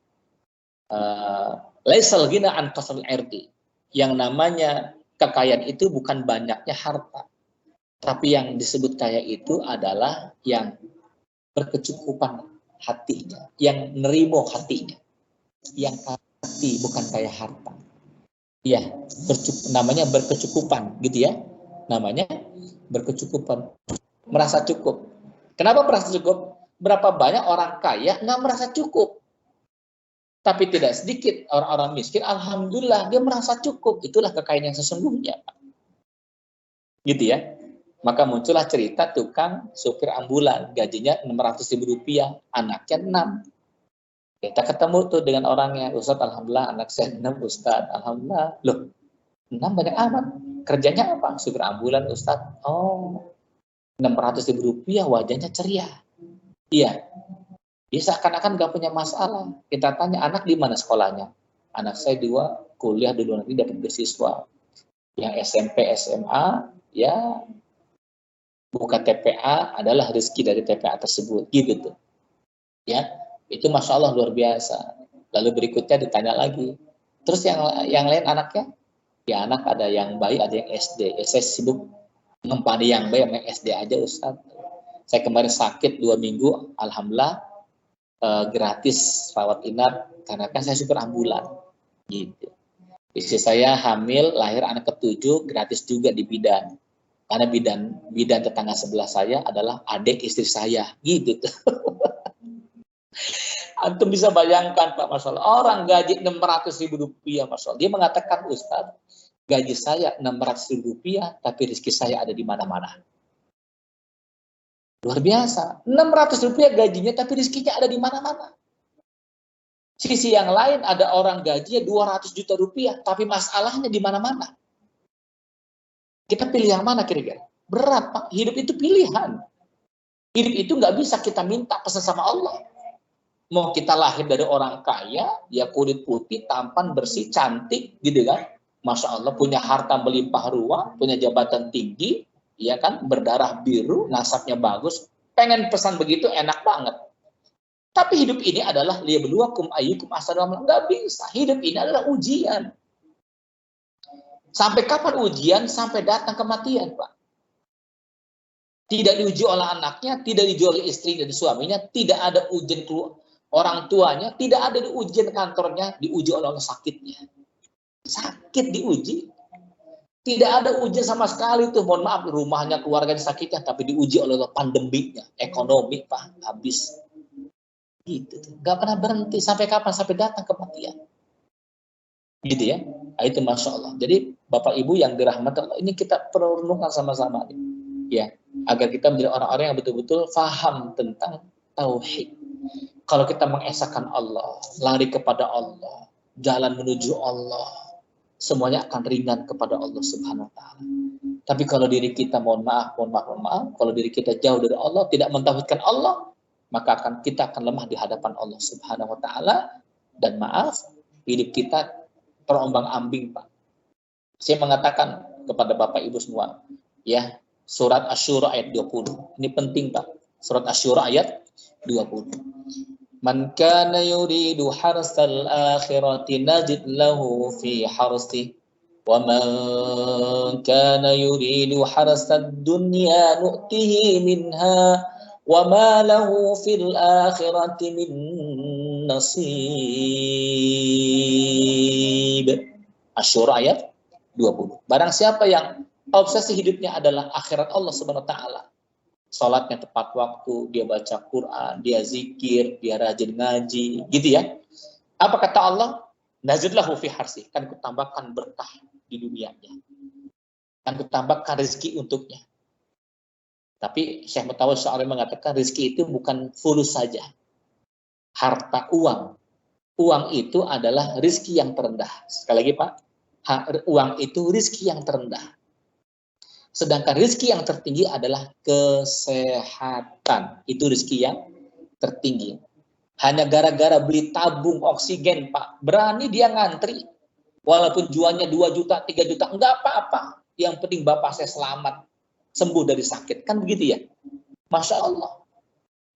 laisal ghina an kasril irdi. Yang namanya kekayaan itu bukan banyaknya harta, tapi yang disebut kaya itu adalah yang berkecukupan hatinya, yang nerimo hatinya, yang hati bukan kaya harta. Iya, namanya berkecukupan, gitu ya. Namanya berkecukupan, merasa cukup. Kenapa merasa cukup? Berapa banyak orang kaya nggak merasa cukup? Tapi tidak sedikit orang-orang miskin, alhamdulillah dia merasa cukup. Itulah kekayaan yang sesungguhnya, gitu ya. Maka muncullah cerita tukang supir ambulan, gajinya Rp600.000, anaknya 6. Kita ketemu tuh dengan orangnya, Ustaz, alhamdulillah anak saya 6, Ustaz, alhamdulillah. Loh, 6 banyak amat. Kerjanya apa? Supir ambulan, Ustaz. Oh, Rp600.000, wajahnya ceria. Iya. Dia seakan-akan gak punya masalah. Kita tanya, anak di mana sekolahnya? Anak saya 2 kuliah di luar negeri dapat beasiswa. Yang SMP, SMA, ya buka TPA adalah rezeki dari TPA tersebut. Gitu tuh. Ya, itu Masya Allah luar biasa. Lalu berikutnya ditanya lagi. Terus yang lain anaknya? Ya anak ada yang bayi, ada yang SD. Ya, saya sibuk ngempani yang bayi sama SD aja, Ustaz. Saya kemarin sakit 2 minggu, alhamdulillah. Gratis rawat inap karena kan saya supir ambulan gitu. Istri saya hamil, lahir anak ke-7, gratis juga di bidan. Karena bidan tetangga sebelah saya adalah adik istri saya gitu. Antum bisa bayangkan Pak, masalah orang gaji Rp600.000, masalah. Dia mengatakan, Ustaz, gaji saya Rp600.000 tapi rezeki saya ada di mana-mana. Luar biasa. Rp600 gajinya tapi rezekinya ada di mana-mana. Sisi yang lain ada orang gajinya Rp200 juta tapi masalahnya di mana-mana. Kita pilih yang mana kira-kira? Berat, Pak. Hidup itu pilihan. Hidup itu nggak bisa kita minta pesan sama Allah. Mau kita lahir dari orang kaya, ya kulit putih, tampan, bersih, cantik, gitu kan? Masya Allah, punya harta melimpah ruah, punya jabatan tinggi, ya kan, berdarah biru, nasabnya bagus, pengen pesan begitu enak banget. Tapi hidup ini adalah liyabluwakum ayyukum ahsanu amalan. Enggak bisa. Hidup ini adalah ujian. Sampai kapan ujian? Sampai datang kematian, Pak. Tidak diuji oleh anaknya, tidak diuji oleh istri dan suaminya, tidak ada ujian orang tuanya, tidak ada ujian kantornya, diuji oleh sakitnya. Sakit diuji. Tidak ada ujian sama sekali tuh, mohon maaf, rumahnya, keluarganya sakitnya, tapi diuji oleh pandeminya, ekonomi, Pak, habis. Gitu tuh. Gak pernah berhenti, sampai kapan? Sampai datang kematian. Gitu ya. Nah, itu Masya Allah. Jadi Bapak Ibu yang dirahmati Allah, ini kita perlu renungkan sama-sama nih. Ya, agar kita menjadi orang-orang yang betul-betul paham tentang tauhid. Kalau kita mengesahkan Allah, lari kepada Allah, jalan menuju Allah, semuanya akan ringan kepada Allah Subhanahu wa taala. Tapi kalau diri kita mohon maaf, kalau diri kita jauh dari Allah, tidak mentauhidkan Allah, maka kita akan lemah di hadapan Allah Subhanahu wa taala, dan maaf, hidup kita terombang-ambing, Pak. Saya mengatakan kepada Bapak Ibu semua, ya, surat Asy-Syura ayat 20. Ini penting, Pak. Surat Asy-Syura ayat 20. Man kana yuridu harsal akhirati najid lahu fi harsi wa man kana yuridu harsad dunya nu'tihi minha wa ma lahu fil akhirati min nasib. Asy-Syura ayat 20. Barang siapa yang obsesi hidupnya adalah akhirat Allah Subhanahu wa taala, salatnya tepat waktu, dia baca Quran, dia zikir, dia rajin ngaji, gitu ya. Apa kata Allah? Nazidlahu fi harsi, kan kutambahkan berkah di dunianya. Kan kutambahkan rezeki untuknya. Tapi Syekh Mutawalli Sya'ari mengatakan rezeki itu bukan fulus saja. Harta, uang. Uang itu adalah rezeki yang terendah. Sekali lagi, Pak. Uang itu rezeki yang terendah. Sedangkan rezeki yang tertinggi adalah kesehatan. Itu rezeki yang tertinggi. Hanya gara-gara beli tabung oksigen, Pak, berani dia ngantri. Walaupun jualnya 2 juta, 3 juta, enggak apa-apa. Yang penting Bapak saya selamat, sembuh dari sakit. Kan begitu ya? Masya Allah.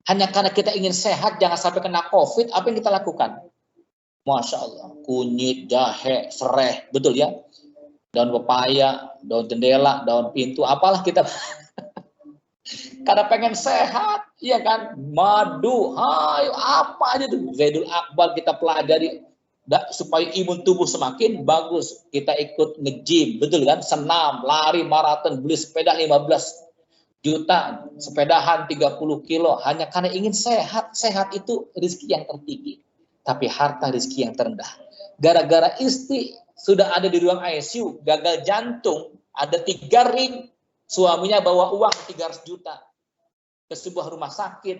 Hanya karena kita ingin sehat, jangan sampai kena COVID, apa yang kita lakukan? Masya Allah. Kunyit, jahe, serai, betul ya? Daun pepaya, daun jendela, daun pintu, apalah kita. Karena pengen sehat, ya kan? Madu, hayo, apa aja tuh. Zaidul Akbar kita pelajari. Supaya imun tubuh semakin bagus, kita ikut nge-gym, betul kan? Senam, lari, maraton, beli sepeda 15 juta, sepedahan 30 kilo, hanya karena ingin sehat. Sehat itu rezeki yang tertinggi, tapi harta rezeki yang terendah. Gara-gara istri sudah ada di ruang ICU, gagal jantung, ada 3 ring, suaminya bawa uang 300 juta ke sebuah rumah sakit,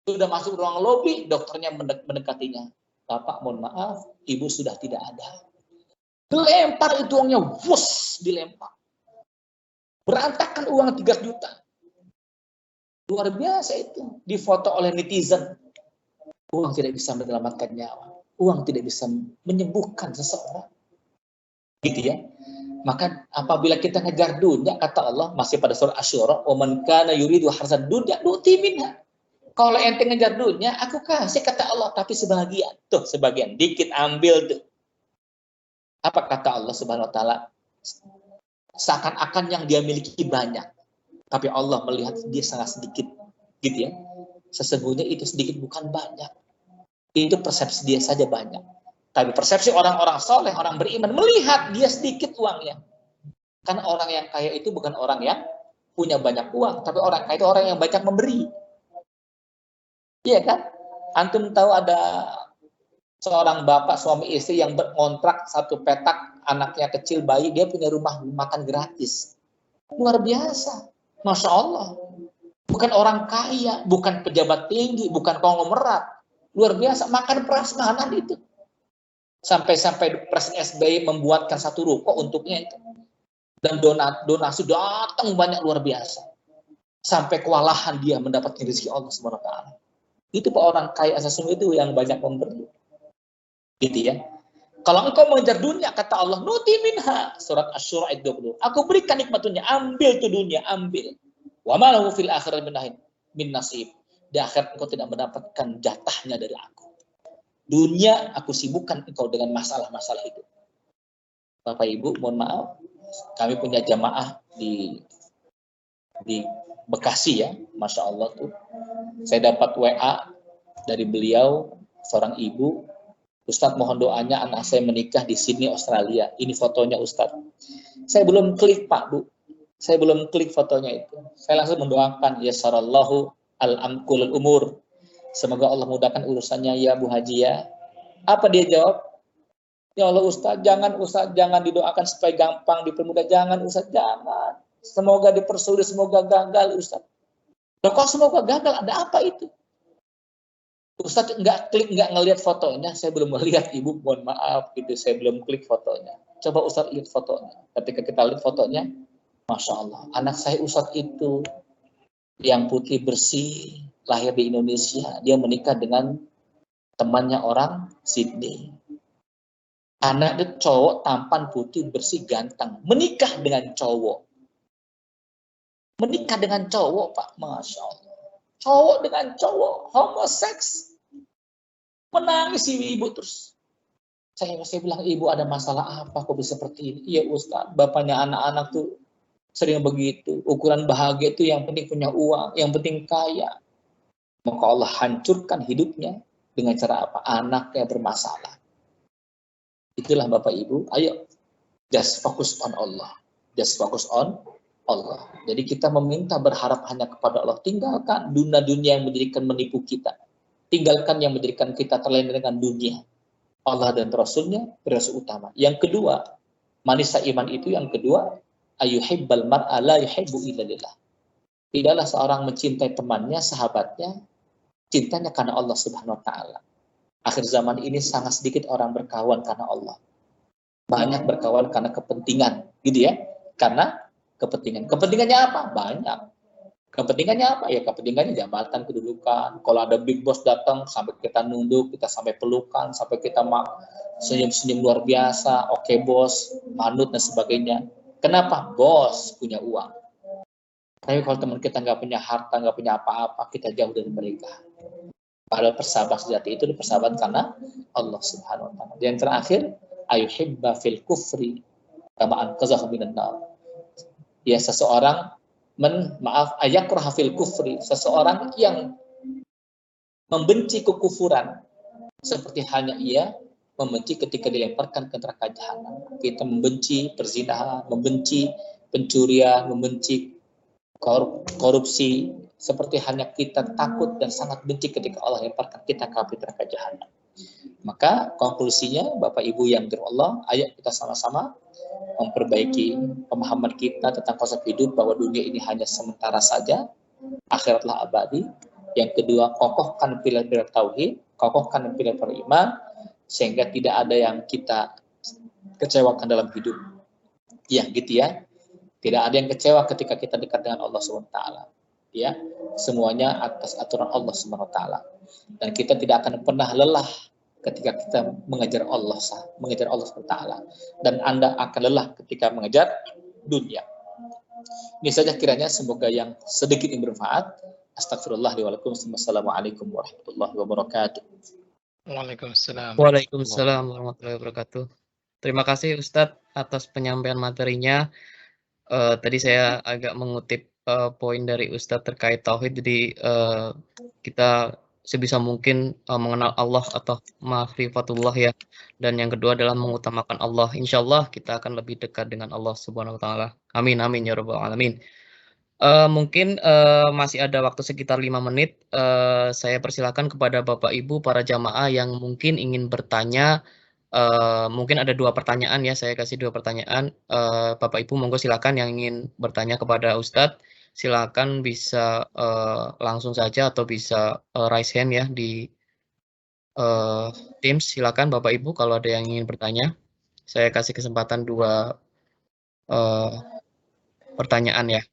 sudah masuk ruang lobi, dokternya mendekatinya. Bapak, mohon maaf, ibu sudah tidak ada. Dilempar itu uangnya, wus, dilempar. Berantakan uang 3 juta. Luar biasa itu. Difoto oleh netizen. Uang tidak bisa menyelamatkan nyawa. Uang tidak bisa menyembuhkan seseorang. Gitu ya. Maka apabila kita ngejar dunia, kata Allah, masih pada surah Asy-Syura, "Wa man kana yuridu harzad dunya nu'ti minha." Kalau ente ngejar dunia, aku kasih, kata Allah, tapi sebagian. Tuh, sebagian. Dikit ambil tuh. Apa kata Allah Subhanahu wa taala? Seakan-akan yang dia miliki banyak. Tapi Allah melihat dia sangat sedikit. Gitu ya. Sesungguhnya itu sedikit bukan banyak. Itu persepsi dia saja banyak. Tapi persepsi orang-orang soleh, orang beriman, melihat dia sedikit uangnya. Karena orang yang kaya itu bukan orang yang punya banyak uang. Tapi orang kaya itu orang yang banyak memberi. Iya kan? Antum tahu ada seorang bapak suami istri yang berkontrak satu petak, anaknya kecil bayi, dia punya rumah makan gratis. Luar biasa. Masya Allah. Bukan orang kaya, bukan pejabat tinggi, bukan konglomerat. Luar biasa, makan prasmanan itu. Sampai-sampai Presiden SBY membuatkan satu ruko untuknya itu. Dan donasi datang banyak, luar biasa. Sampai kewalahan dia mendapatkan rezeki Allah SWT. Itu Pak, orang kaya sesungguhnya itu yang banyak memberi. Gitu ya. Kalau engkau mengejar dunia, kata Allah, nuti minha. Surat Asy-Syura ayat 20. Aku berikan nikmat dunia, ambil tuh dunia, ambil. Wa ma lahu fil akhirati min nasib. Di akhirat engkau tidak mendapatkan jatahnya dari aku. Dunia aku sibukkan engkau dengan masalah-masalah hidup. Bapak Ibu, mohon maaf, kami punya jamaah di Bekasi ya, Masya Allah tuh. Saya dapat WA dari beliau, seorang ibu, Ustadz mohon doanya anak saya menikah di Sydney, Australia. Ini fotonya Ustadz. Saya belum klik Pak, Bu. Saya belum klik fotonya itu. Saya langsung mendoakan, yasarallahu al-amkulul umur. Semoga Allah mudahkan urusannya ya Bu Haji ya. Apa dia jawab? Ya Allah Ustadz, jangan didoakan supaya gampang dipermudah. Jangan Ustadz, jangan. Semoga dipersulit, semoga gagal Ustadz. Loh, kok semoga gagal, ada apa itu? Ustadz nggak ngelihat fotonya, saya belum melihat Ibu, mohon maaf gitu, saya belum klik fotonya. Coba Ustadz lihat fotonya. Ketika kita lihat fotonya, Masya Allah, anak saya Ustadz itu yang putih bersih, lahir di Indonesia, dia menikah dengan temannya orang Sydney. Anak itu cowok tampan, putih, bersih, ganteng, menikah dengan cowok. Menikah dengan cowok, Pak, Masya Allah. Cowok dengan cowok, homoseks. Menangis ibu terus. Saya bilang, ibu ada masalah apa kok bisa seperti ini? Iya Ustaz, bapaknya anak-anak tuh sering begitu. Ukuran bahagia itu yang penting punya uang, yang penting kaya. Maka Allah hancurkan hidupnya dengan cara apa? Anaknya bermasalah. Itulah Bapak Ibu, ayo just focus on Allah. Just focus on Allah. Jadi kita meminta berharap hanya kepada Allah. Tinggalkan dunia yang menjadikan menipu kita. Tinggalkan yang menjadikan kita terlena dengan dunia. Allah dan Rasulnya prioritas utama. Yang kedua, manisnya iman itu yang kedua, ayuhibbal mar'a la yuhibbu illa lillah. Tidaklah seorang mencintai temannya, sahabatnya, cintanya karena Allah Subhanahu wa taala. Akhir zaman ini sangat sedikit orang berkawan karena Allah. Banyak berkawan karena kepentingan, gitu ya. Karena kepentingan. Kepentingannya apa? Banyak. Kepentingannya apa? Ya kepentingannya jabatan, kedudukan. Kalau ada big boss datang, sampai kita nunduk, kita sampai pelukan, sampai kita senyum-senyum luar biasa, oke bos, manut dan sebagainya. Kenapa? Bos punya uang. Tapi kalau teman kita nggak punya harta, nggak punya apa-apa, kita jauh dari mereka. Padahal persahabat sejati itu persahabat karena Allah Subhanahu wa taala. Yang terakhir, ayuhibba fil kufri kama anqadhahu minan nar. Ya seseorang ayakrah fil kufri, seseorang yang membenci kekufuran seperti halnya ia membenci ketika dilemparkan ke neraka jahanam. Kita membenci perzinahan, membenci pencurian, membenci korupsi, seperti halnya kita takut dan sangat benci ketika Allah lemparkan kita ke api neraka jahanam. Maka konklusinya, Bapak Ibu yang dirahmati Allah, ayo kita sama-sama memperbaiki pemahaman kita tentang konsep hidup bahwa dunia ini hanya sementara saja, akhiratlah abadi. Yang kedua, kokohkan pilar-pilar tauhid, kokohkan pilar-pilar iman, sehingga tidak ada yang kita kecewakan dalam hidup. Ya, gitu ya. Tidak ada yang kecewa ketika kita dekat dengan Allah SWT. Ya, semuanya atas aturan Allah SWT. Dan kita tidak akan pernah lelah ketika kita mengejar Allah SWT. Dan Anda akan lelah ketika mengejar dunia. Ini saja kiranya, semoga yang sedikit ini bermanfaat. Astagfirullah wa lakum. Wassalamualaikum warahmatullahi wabarakatuh. Waalaikumsalam. Waalaikumsalam warahmatullahi wabarakatuh. Terima kasih Ustadz atas penyampaian materinya. Tadi saya agak mengutip poin dari Ustadz terkait tauhid, jadi kita sebisa mungkin mengenal Allah atau ma'rifatullah ya. Dan yang kedua adalah mengutamakan Allah. Insya Allah kita akan lebih dekat dengan Allah Subhanahu wa taala. Amin amin ya rabbal alamin. Mungkin masih ada waktu sekitar 5 menit. Saya persilakan kepada Bapak Ibu para jamaah yang mungkin ingin bertanya. Mungkin ada 2 pertanyaan ya, saya kasih 2 pertanyaan. Bapak Ibu monggo silakan yang ingin bertanya kepada Ustadz, silakan bisa langsung saja atau bisa raise hand ya di Teams. Silakan Bapak Ibu kalau ada yang ingin bertanya. Saya kasih kesempatan 2 pertanyaan ya.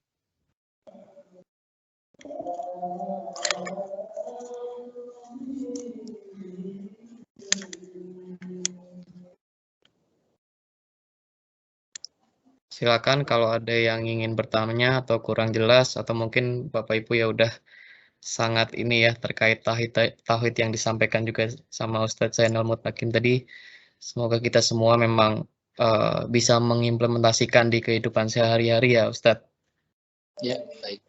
Silakan kalau ada yang ingin bertanya atau kurang jelas, atau mungkin Bapak Ibu ya udah sangat ini ya terkait tauhid yang disampaikan juga sama Ustadz Zainal Mutakin tadi. Semoga kita semua memang bisa mengimplementasikan di kehidupan sehari-hari ya Ustadz. Ya, baik.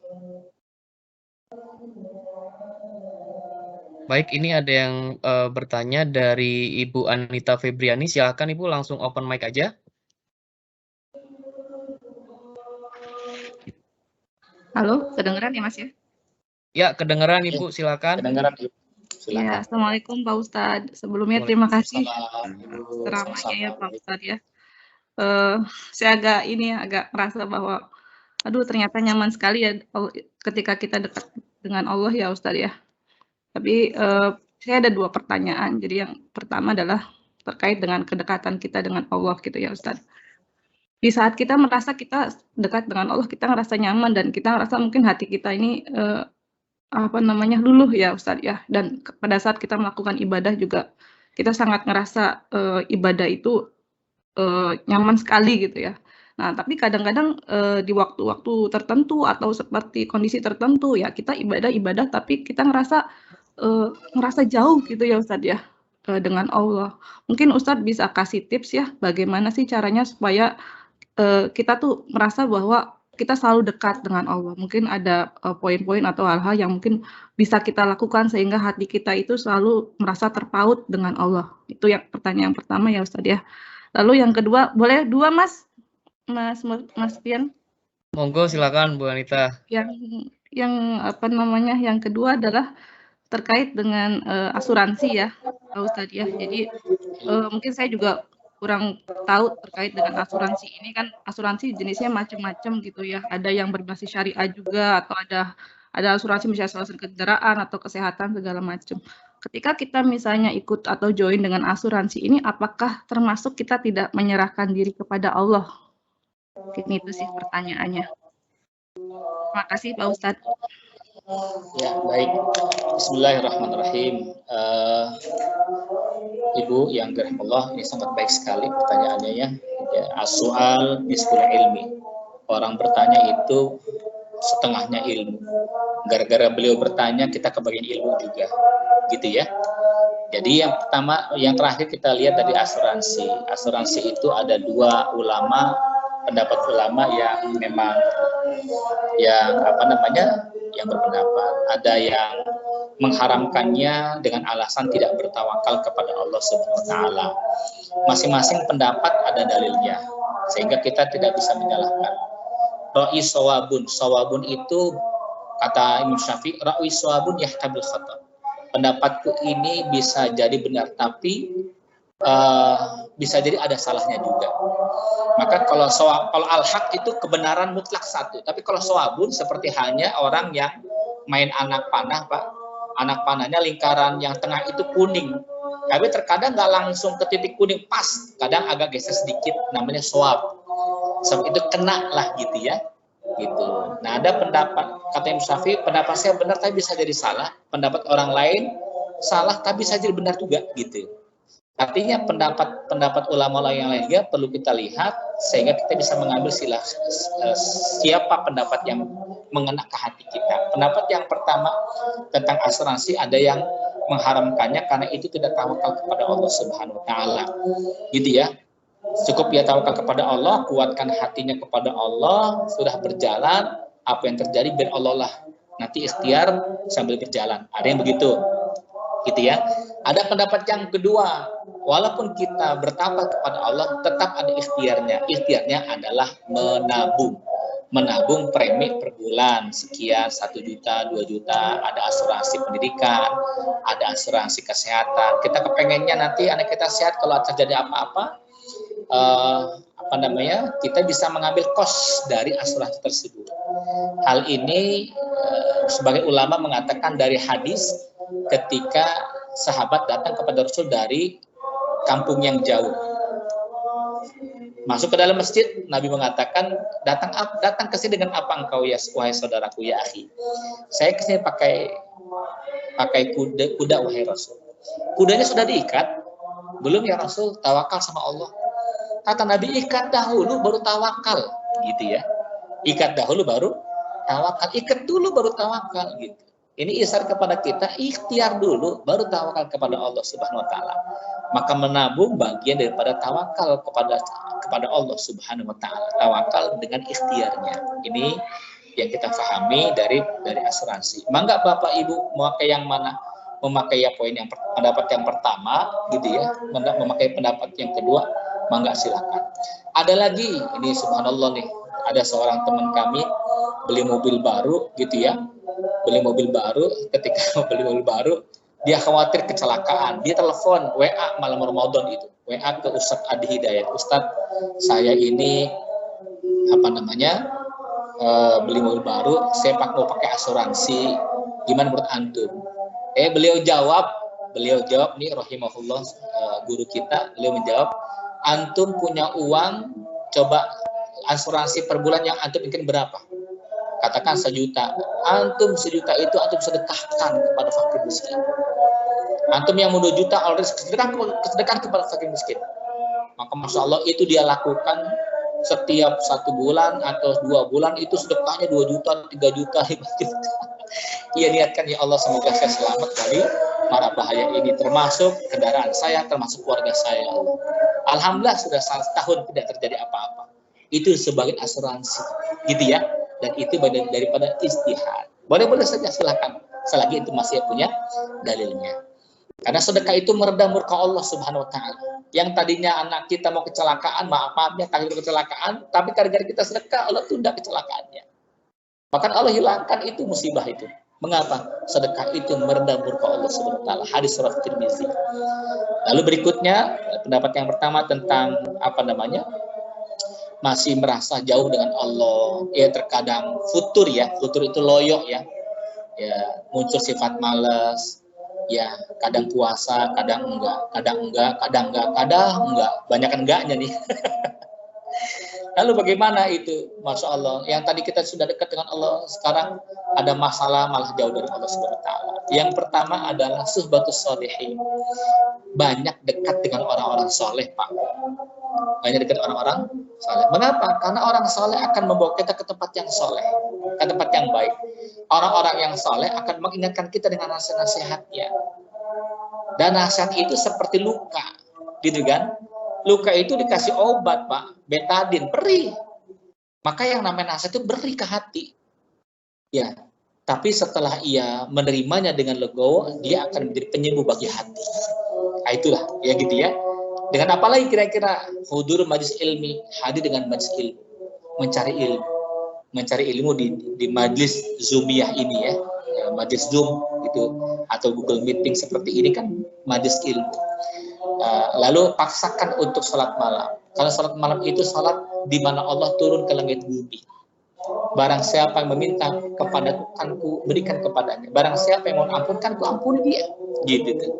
Baik, ini ada yang bertanya dari Ibu Anita Febriani. Silakan Ibu langsung open mic aja. Halo, kedengeran ya Mas ya? Ya, kedengeran Ibu, silakan. Kedengeran Ibu. Silakan. Ya, Assalamualaikum Pak Ustadz. Sebelumnya terima kasih ceramahnya ya Pak Ustadz ya. Saya agak merasa bahwa aduh ternyata nyaman sekali ya ketika kita dekat dengan Allah ya Ustadz ya. Tapi saya ada 2 pertanyaan. Jadi yang pertama adalah terkait dengan kedekatan kita dengan Allah gitu ya Ustadz. Di saat kita merasa kita dekat dengan Allah, kita ngerasa nyaman dan kita ngerasa mungkin hati kita ini luluh ya Ustadz ya. Dan pada saat kita melakukan ibadah juga kita sangat ngerasa ibadah itu nyaman sekali gitu ya. Nah, tapi kadang-kadang di waktu-waktu tertentu atau seperti kondisi tertentu ya kita ibadah tapi kita ngerasa jauh gitu ya Ustadz ya dengan Allah. Mungkin Ustadz bisa kasih tips ya bagaimana sih caranya supaya kita tuh merasa bahwa kita selalu dekat dengan Allah. Mungkin ada poin-poin atau hal-hal yang mungkin bisa kita lakukan sehingga hati kita itu selalu merasa terpaut dengan Allah. Itu yang pertanyaan pertama ya Ustadz ya. Lalu yang kedua, boleh 2 Mas Pian? Monggo silakan Bu Anita. Yang kedua adalah terkait dengan asuransi ya Pak Ustadz ya. Jadi mungkin saya juga kurang tahu terkait dengan asuransi ini, kan asuransi jenisnya macam-macam gitu ya. Ada yang berbasis syariah juga, atau ada asuransi misalnya asuransi kendaraan atau kesehatan segala macam. ketika kita misalnya ikut atau join dengan asuransi ini, apakah termasuk kita tidak menyerahkan diri kepada Allah? Ini itu sih pertanyaannya. Terima kasih Pak Ustadz. Ya, baik. Bismillahirrahmanirrahim. Ibu yang dirahmati, ini sangat baik sekali pertanyaannya ya. As-su'al nisful ilmi. Orang bertanya itu setengahnya ilmu. Gara-gara beliau bertanya, kita kebagian ilmu juga. Gitu ya. Jadi yang pertama, yang terakhir kita lihat dari asuransi. Asuransi itu ada dua ulama, pendapat ulama yang memang yang yang berpendapat. Ada yang mengharamkannya dengan alasan tidak bertawakal kepada Allah Subhanahu wa taala. Masing-masing pendapat ada dalilnya, sehingga kita tidak bisa menyalahkan. Ra'i sawabun, sawabun itu kata Imam Syafi'i, ra'i sawabun yahtabil khata. Pendapatku ini bisa jadi benar, tapi bisa jadi ada salahnya juga. Maka kalau al-haq itu kebenaran mutlak satu, tapi kalau sawabun seperti halnya orang yang main anak panah, Pak. Anak panahnya lingkaran yang tengah itu kuning, tapi terkadang nggak langsung ke titik kuning pas, kadang agak geser sedikit, namanya sawab. Sebab itu kena lah gitu ya. Gitu. Nah, ada pendapat kata Imam Syafi'i, pendapat saya benar tapi bisa jadi salah, pendapat orang lain salah tapi bisa jadi benar juga gitu. Artinya pendapat ulama yang lain juga perlu kita lihat sehingga kita bisa mengambil siapa pendapat yang mengena ke hati kita. Pendapat yang pertama tentang asuransi, ada yang mengharamkannya karena itu tidak tawakal kepada Allah Subhanahu wa taala. Gitu ya. Cukup dia tawakal kepada Allah, kuatkan hatinya kepada Allah, sudah berjalan, apa yang terjadi biar Allah lah nanti ikhtiar sambil berjalan. Ada yang begitu. Gitu ya. Ada pendapat yang kedua, walaupun kita bertawakal kepada Allah, tetap ada ikhtiarnya. Ikhtiarnya adalah menabung. Menabung premi per bulan sekian, 1 juta, 2 juta, ada asuransi pendidikan, ada asuransi kesehatan. Kita kepengennya nanti anak kita sehat, kalau terjadi apa-apa, kita bisa mengambil kos dari asuransi tersebut. Hal ini sebagai ulama mengatakan dari hadis ketika sahabat datang kepada Rasul dari kampung yang jauh. Masuk ke dalam masjid, Nabi mengatakan, datang ke sini dengan apa engkau ya wahai saudaraku ya akhi? Saya ke sini pakai kuda wahai Rasul. Kudanya sudah diikat? Belum ya Rasul, tawakal sama Allah. Kata Nabi, ikat dahulu baru tawakal, gitu ya. Ikat dahulu baru tawakal, ikat dulu baru tawakal, gitu. Ini isyarat kepada kita, ikhtiar dulu baru tawakal kepada Allah Subhanahu wa taala. Maka menabung bagian daripada tawakal kepada Allah Subhanahu wa taala. Tawakal dengan ikhtiarnya. Ini yang kita pahami dari asuransi. Mangga Bapak Ibu memakai yang mana? Memakai pendapat yang pertama, gitu ya. Memakai pendapat yang kedua, mangga silakan. Ada lagi, ini subhanallah nih, ada seorang teman kami beli mobil baru, gitu ya. Beli mobil baru, ketika beli mobil baru, dia khawatir kecelakaan. Dia telepon, WA malam Ramadan itu. WA ke Ustadz Adi Hidayat. Ustadz, saya ini, beli mobil baru, saya mau pakai asuransi, gimana menurut antum? Beliau jawab nih, rahimahullah, guru kita, beliau menjawab, antum punya uang, coba asuransi per bulan yang antum ingin berapa? Katakan 1 juta. Antum 1 juta itu antum sedekahkan kepada fakir miskin. Antum yang mau 2 juta already sedekahkan kepada fakir miskin. Maka Masya Allah itu dia lakukan setiap 1 bulan atau 2 bulan itu sedekahnya 2 juta, 3 juta, 5 juta. Ia niatkan, ya Allah semoga saya selamat dari mara bahaya ini, termasuk kendaraan saya, termasuk keluarga saya. Alhamdulillah sudah 1 tahun tidak terjadi apa-apa. Itu sebagai asuransi, gitu ya. Dan itu bagian daripada istihad. Boleh-boleh saja silakan, selagi itu masih punya dalilnya. Karena sedekah itu meredam murka Allah Subhanahu wa taala. Yang tadinya anak kita mau kecelakaan, maaf-maafnya takdir kecelakaan, tapi gara-gara kita sedekah Allah tunda kecelakaannya. Bahkan Allah hilangkan itu musibah itu. Mengapa? Sedekah itu meredam murka Allah Subhanahu wa taala. Hadis riwayat Tirmizi. Lalu berikutnya, pendapat yang pertama tentang masih merasa jauh dengan Allah, ya terkadang futur ya, futur itu loyo ya, muncul sifat malas, Ya, kadang puasa, kadang enggak, banyak enggaknya nih. Lalu bagaimana itu? Masya Allah, yang tadi kita sudah dekat dengan Allah, sekarang ada masalah malah jauh dari Allah Subhanahu wa taala. Yang pertama adalah suhbatus sholihin. Banyak dekat dengan orang-orang soleh, Pak. Banyak dekat orang-orang soleh. Mengapa? Karena orang soleh akan membawa kita ke tempat yang soleh, ke tempat yang baik. Orang-orang yang soleh akan mengingatkan kita dengan nasihat-nasihatnya. Dan nasihat itu seperti luka, gitu kan? Luka itu dikasih obat, Pak, betadin, perih. Maka yang namanya nasihat itu beri ke hati. Ya, tapi setelah ia menerimanya dengan legowo, dia akan menjadi penyembuh bagi hati. Nah, itulah, ya gitu ya. Dengan apa lagi kira-kira? Hudur majlis ilmi, hadir dengan majlis ilmu, mencari ilmu di majlis Zoomiyah ini ya, majlis Zoom gitu, atau Google Meeting seperti ini kan majlis ilmu. Lalu paksakan untuk sholat malam. Karena sholat malam itu sholat di mana Allah turun ke langit bumi. Barang siapa yang meminta kepadaku, kan ku berikan kepadanya. Barang siapa yang mau ampunkan, ku ampuni dia. Gitu kan.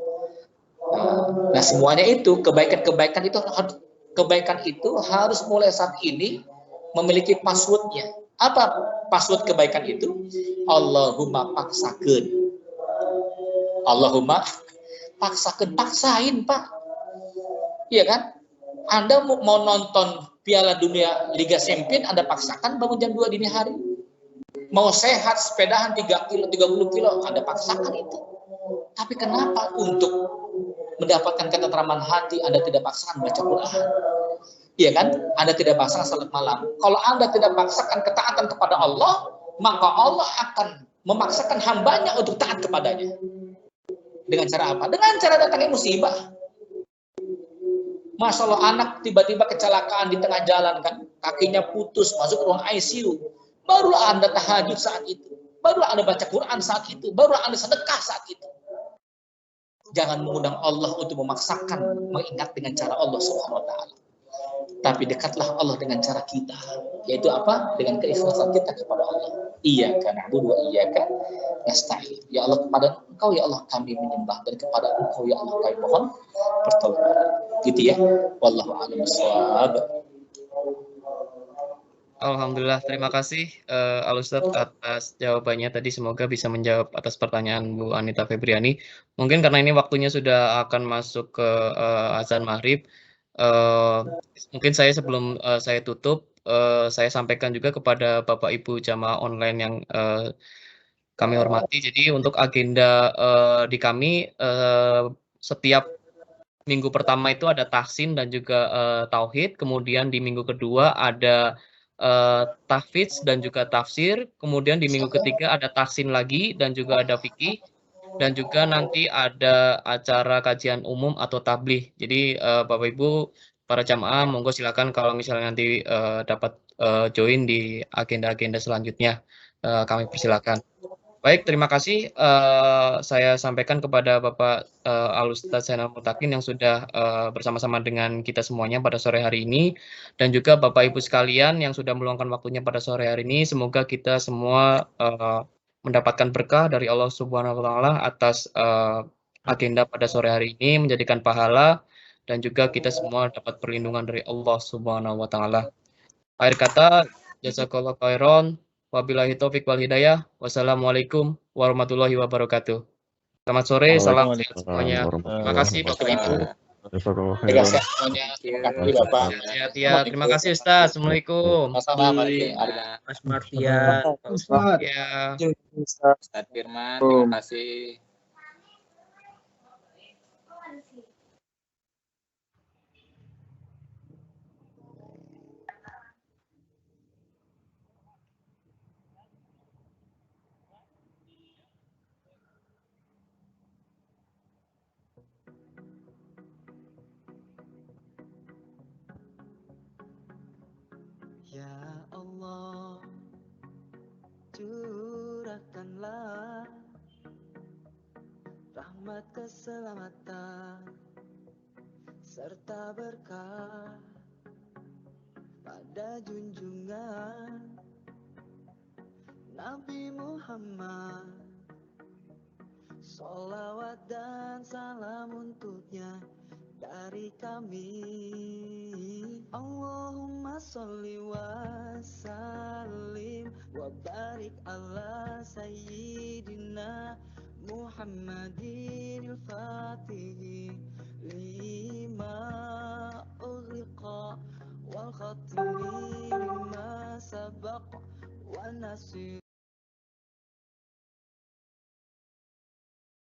Nah semuanya itu kebaikan itu harus mulai saat ini memiliki passwordnya. Apa password kebaikan itu? Allahumma paksakeun. Allahumma paksakeun, paksain Pak. Iya kan? Anda mau nonton Piala Dunia Liga Champions, Anda paksakan bangun jam 2 dini hari. Mau sehat, sepedahan 3 kilo, 30 kilo, Anda paksakan itu. Tapi kenapa untuk mendapatkan ketentraman hati, Anda tidak paksakan baca Quran? Iya kan? Anda tidak paksakan salat malam. Kalau Anda tidak paksakan ketaatan kepada Allah, maka Allah akan memaksakan hambanya untuk taat kepadanya. Dengan cara apa? Dengan cara datangnya musibah. Masya Allah, anak tiba-tiba kecelakaan di tengah jalan kan, kakinya putus, masuk ruang ICU. Barulah Anda tahajud saat itu. Barulah Anda baca Quran saat itu. Barulah Anda sedekah saat itu. Jangan mengundang Allah untuk memaksakan mengingat dengan cara Allah Subhanahu wa taala. Tapi dekatlah Allah dengan cara kita. Yaitu apa? Dengan keikhlasan kita kepada Allah. Iyyaka na'budu wa iyyaka nasta'in. Ya Allah, kepada Engkau ya Allah kami menyembah, dan kepada Engkau ya Allah kami mohon pertolongan. Gitu ya. Wallahu a'lam bishawab. Alhamdulillah, terima kasih Al-Ustadz atas jawabannya tadi. Semoga bisa menjawab atas pertanyaan Bu Anita Febriani. Mungkin karena ini waktunya sudah akan masuk ke azan maghrib, mungkin saya sebelum saya tutup, saya sampaikan juga kepada Bapak Ibu jamaah online yang kami hormati. Jadi untuk agenda di kami setiap minggu pertama itu ada tahsin dan juga tauhid, kemudian di minggu kedua ada tahfidz dan juga tafsir, kemudian di minggu ketiga ada tahsin lagi dan juga ada fikih, dan juga nanti ada acara kajian umum atau tabligh. Jadi Bapak Ibu para jamaah monggo silakan kalau misalnya nanti dapat join di agenda-agenda selanjutnya, kami persilakan. Baik, terima kasih. Saya sampaikan kepada Bapak Al-Ustadz Zainal Mutakin yang sudah bersama-sama dengan kita semuanya pada sore hari ini, dan juga Bapak Ibu sekalian yang sudah meluangkan waktunya pada sore hari ini. Semoga kita semua mendapatkan berkah dari Allah Subhanahu wa taala atas agenda pada sore hari ini, menjadikan pahala, dan juga kita semua dapat perlindungan dari Allah Subhanahu wa taala. Akhir kata, jazakallahu khairan. Wabillahi taufik wal hidayah. Wassalamualaikum warahmatullahi wabarakatuh. Selamat sore, salam sehat semuanya. Terima kasih Bapak Ibu. Terima kasih semuanya. Terima kasih Bapak. Sehat ya. Terima kasih Ustaz. Assalamualaikum. Assalamualaikum. Mas Martia, Pak Ustaz. Ya. Ustaz Firman, terima kasih. Ya Allah, curahkanlah rahmat keselamatan serta berkah pada junjungan Nabi Muhammad Sholawat dan salam untuknya dari kami. Allahumma sholli wa sallim wa barik ala sayyidina Muhammadin al-Fatih lima ughliqa wal khatimi lima sabaq wa nasir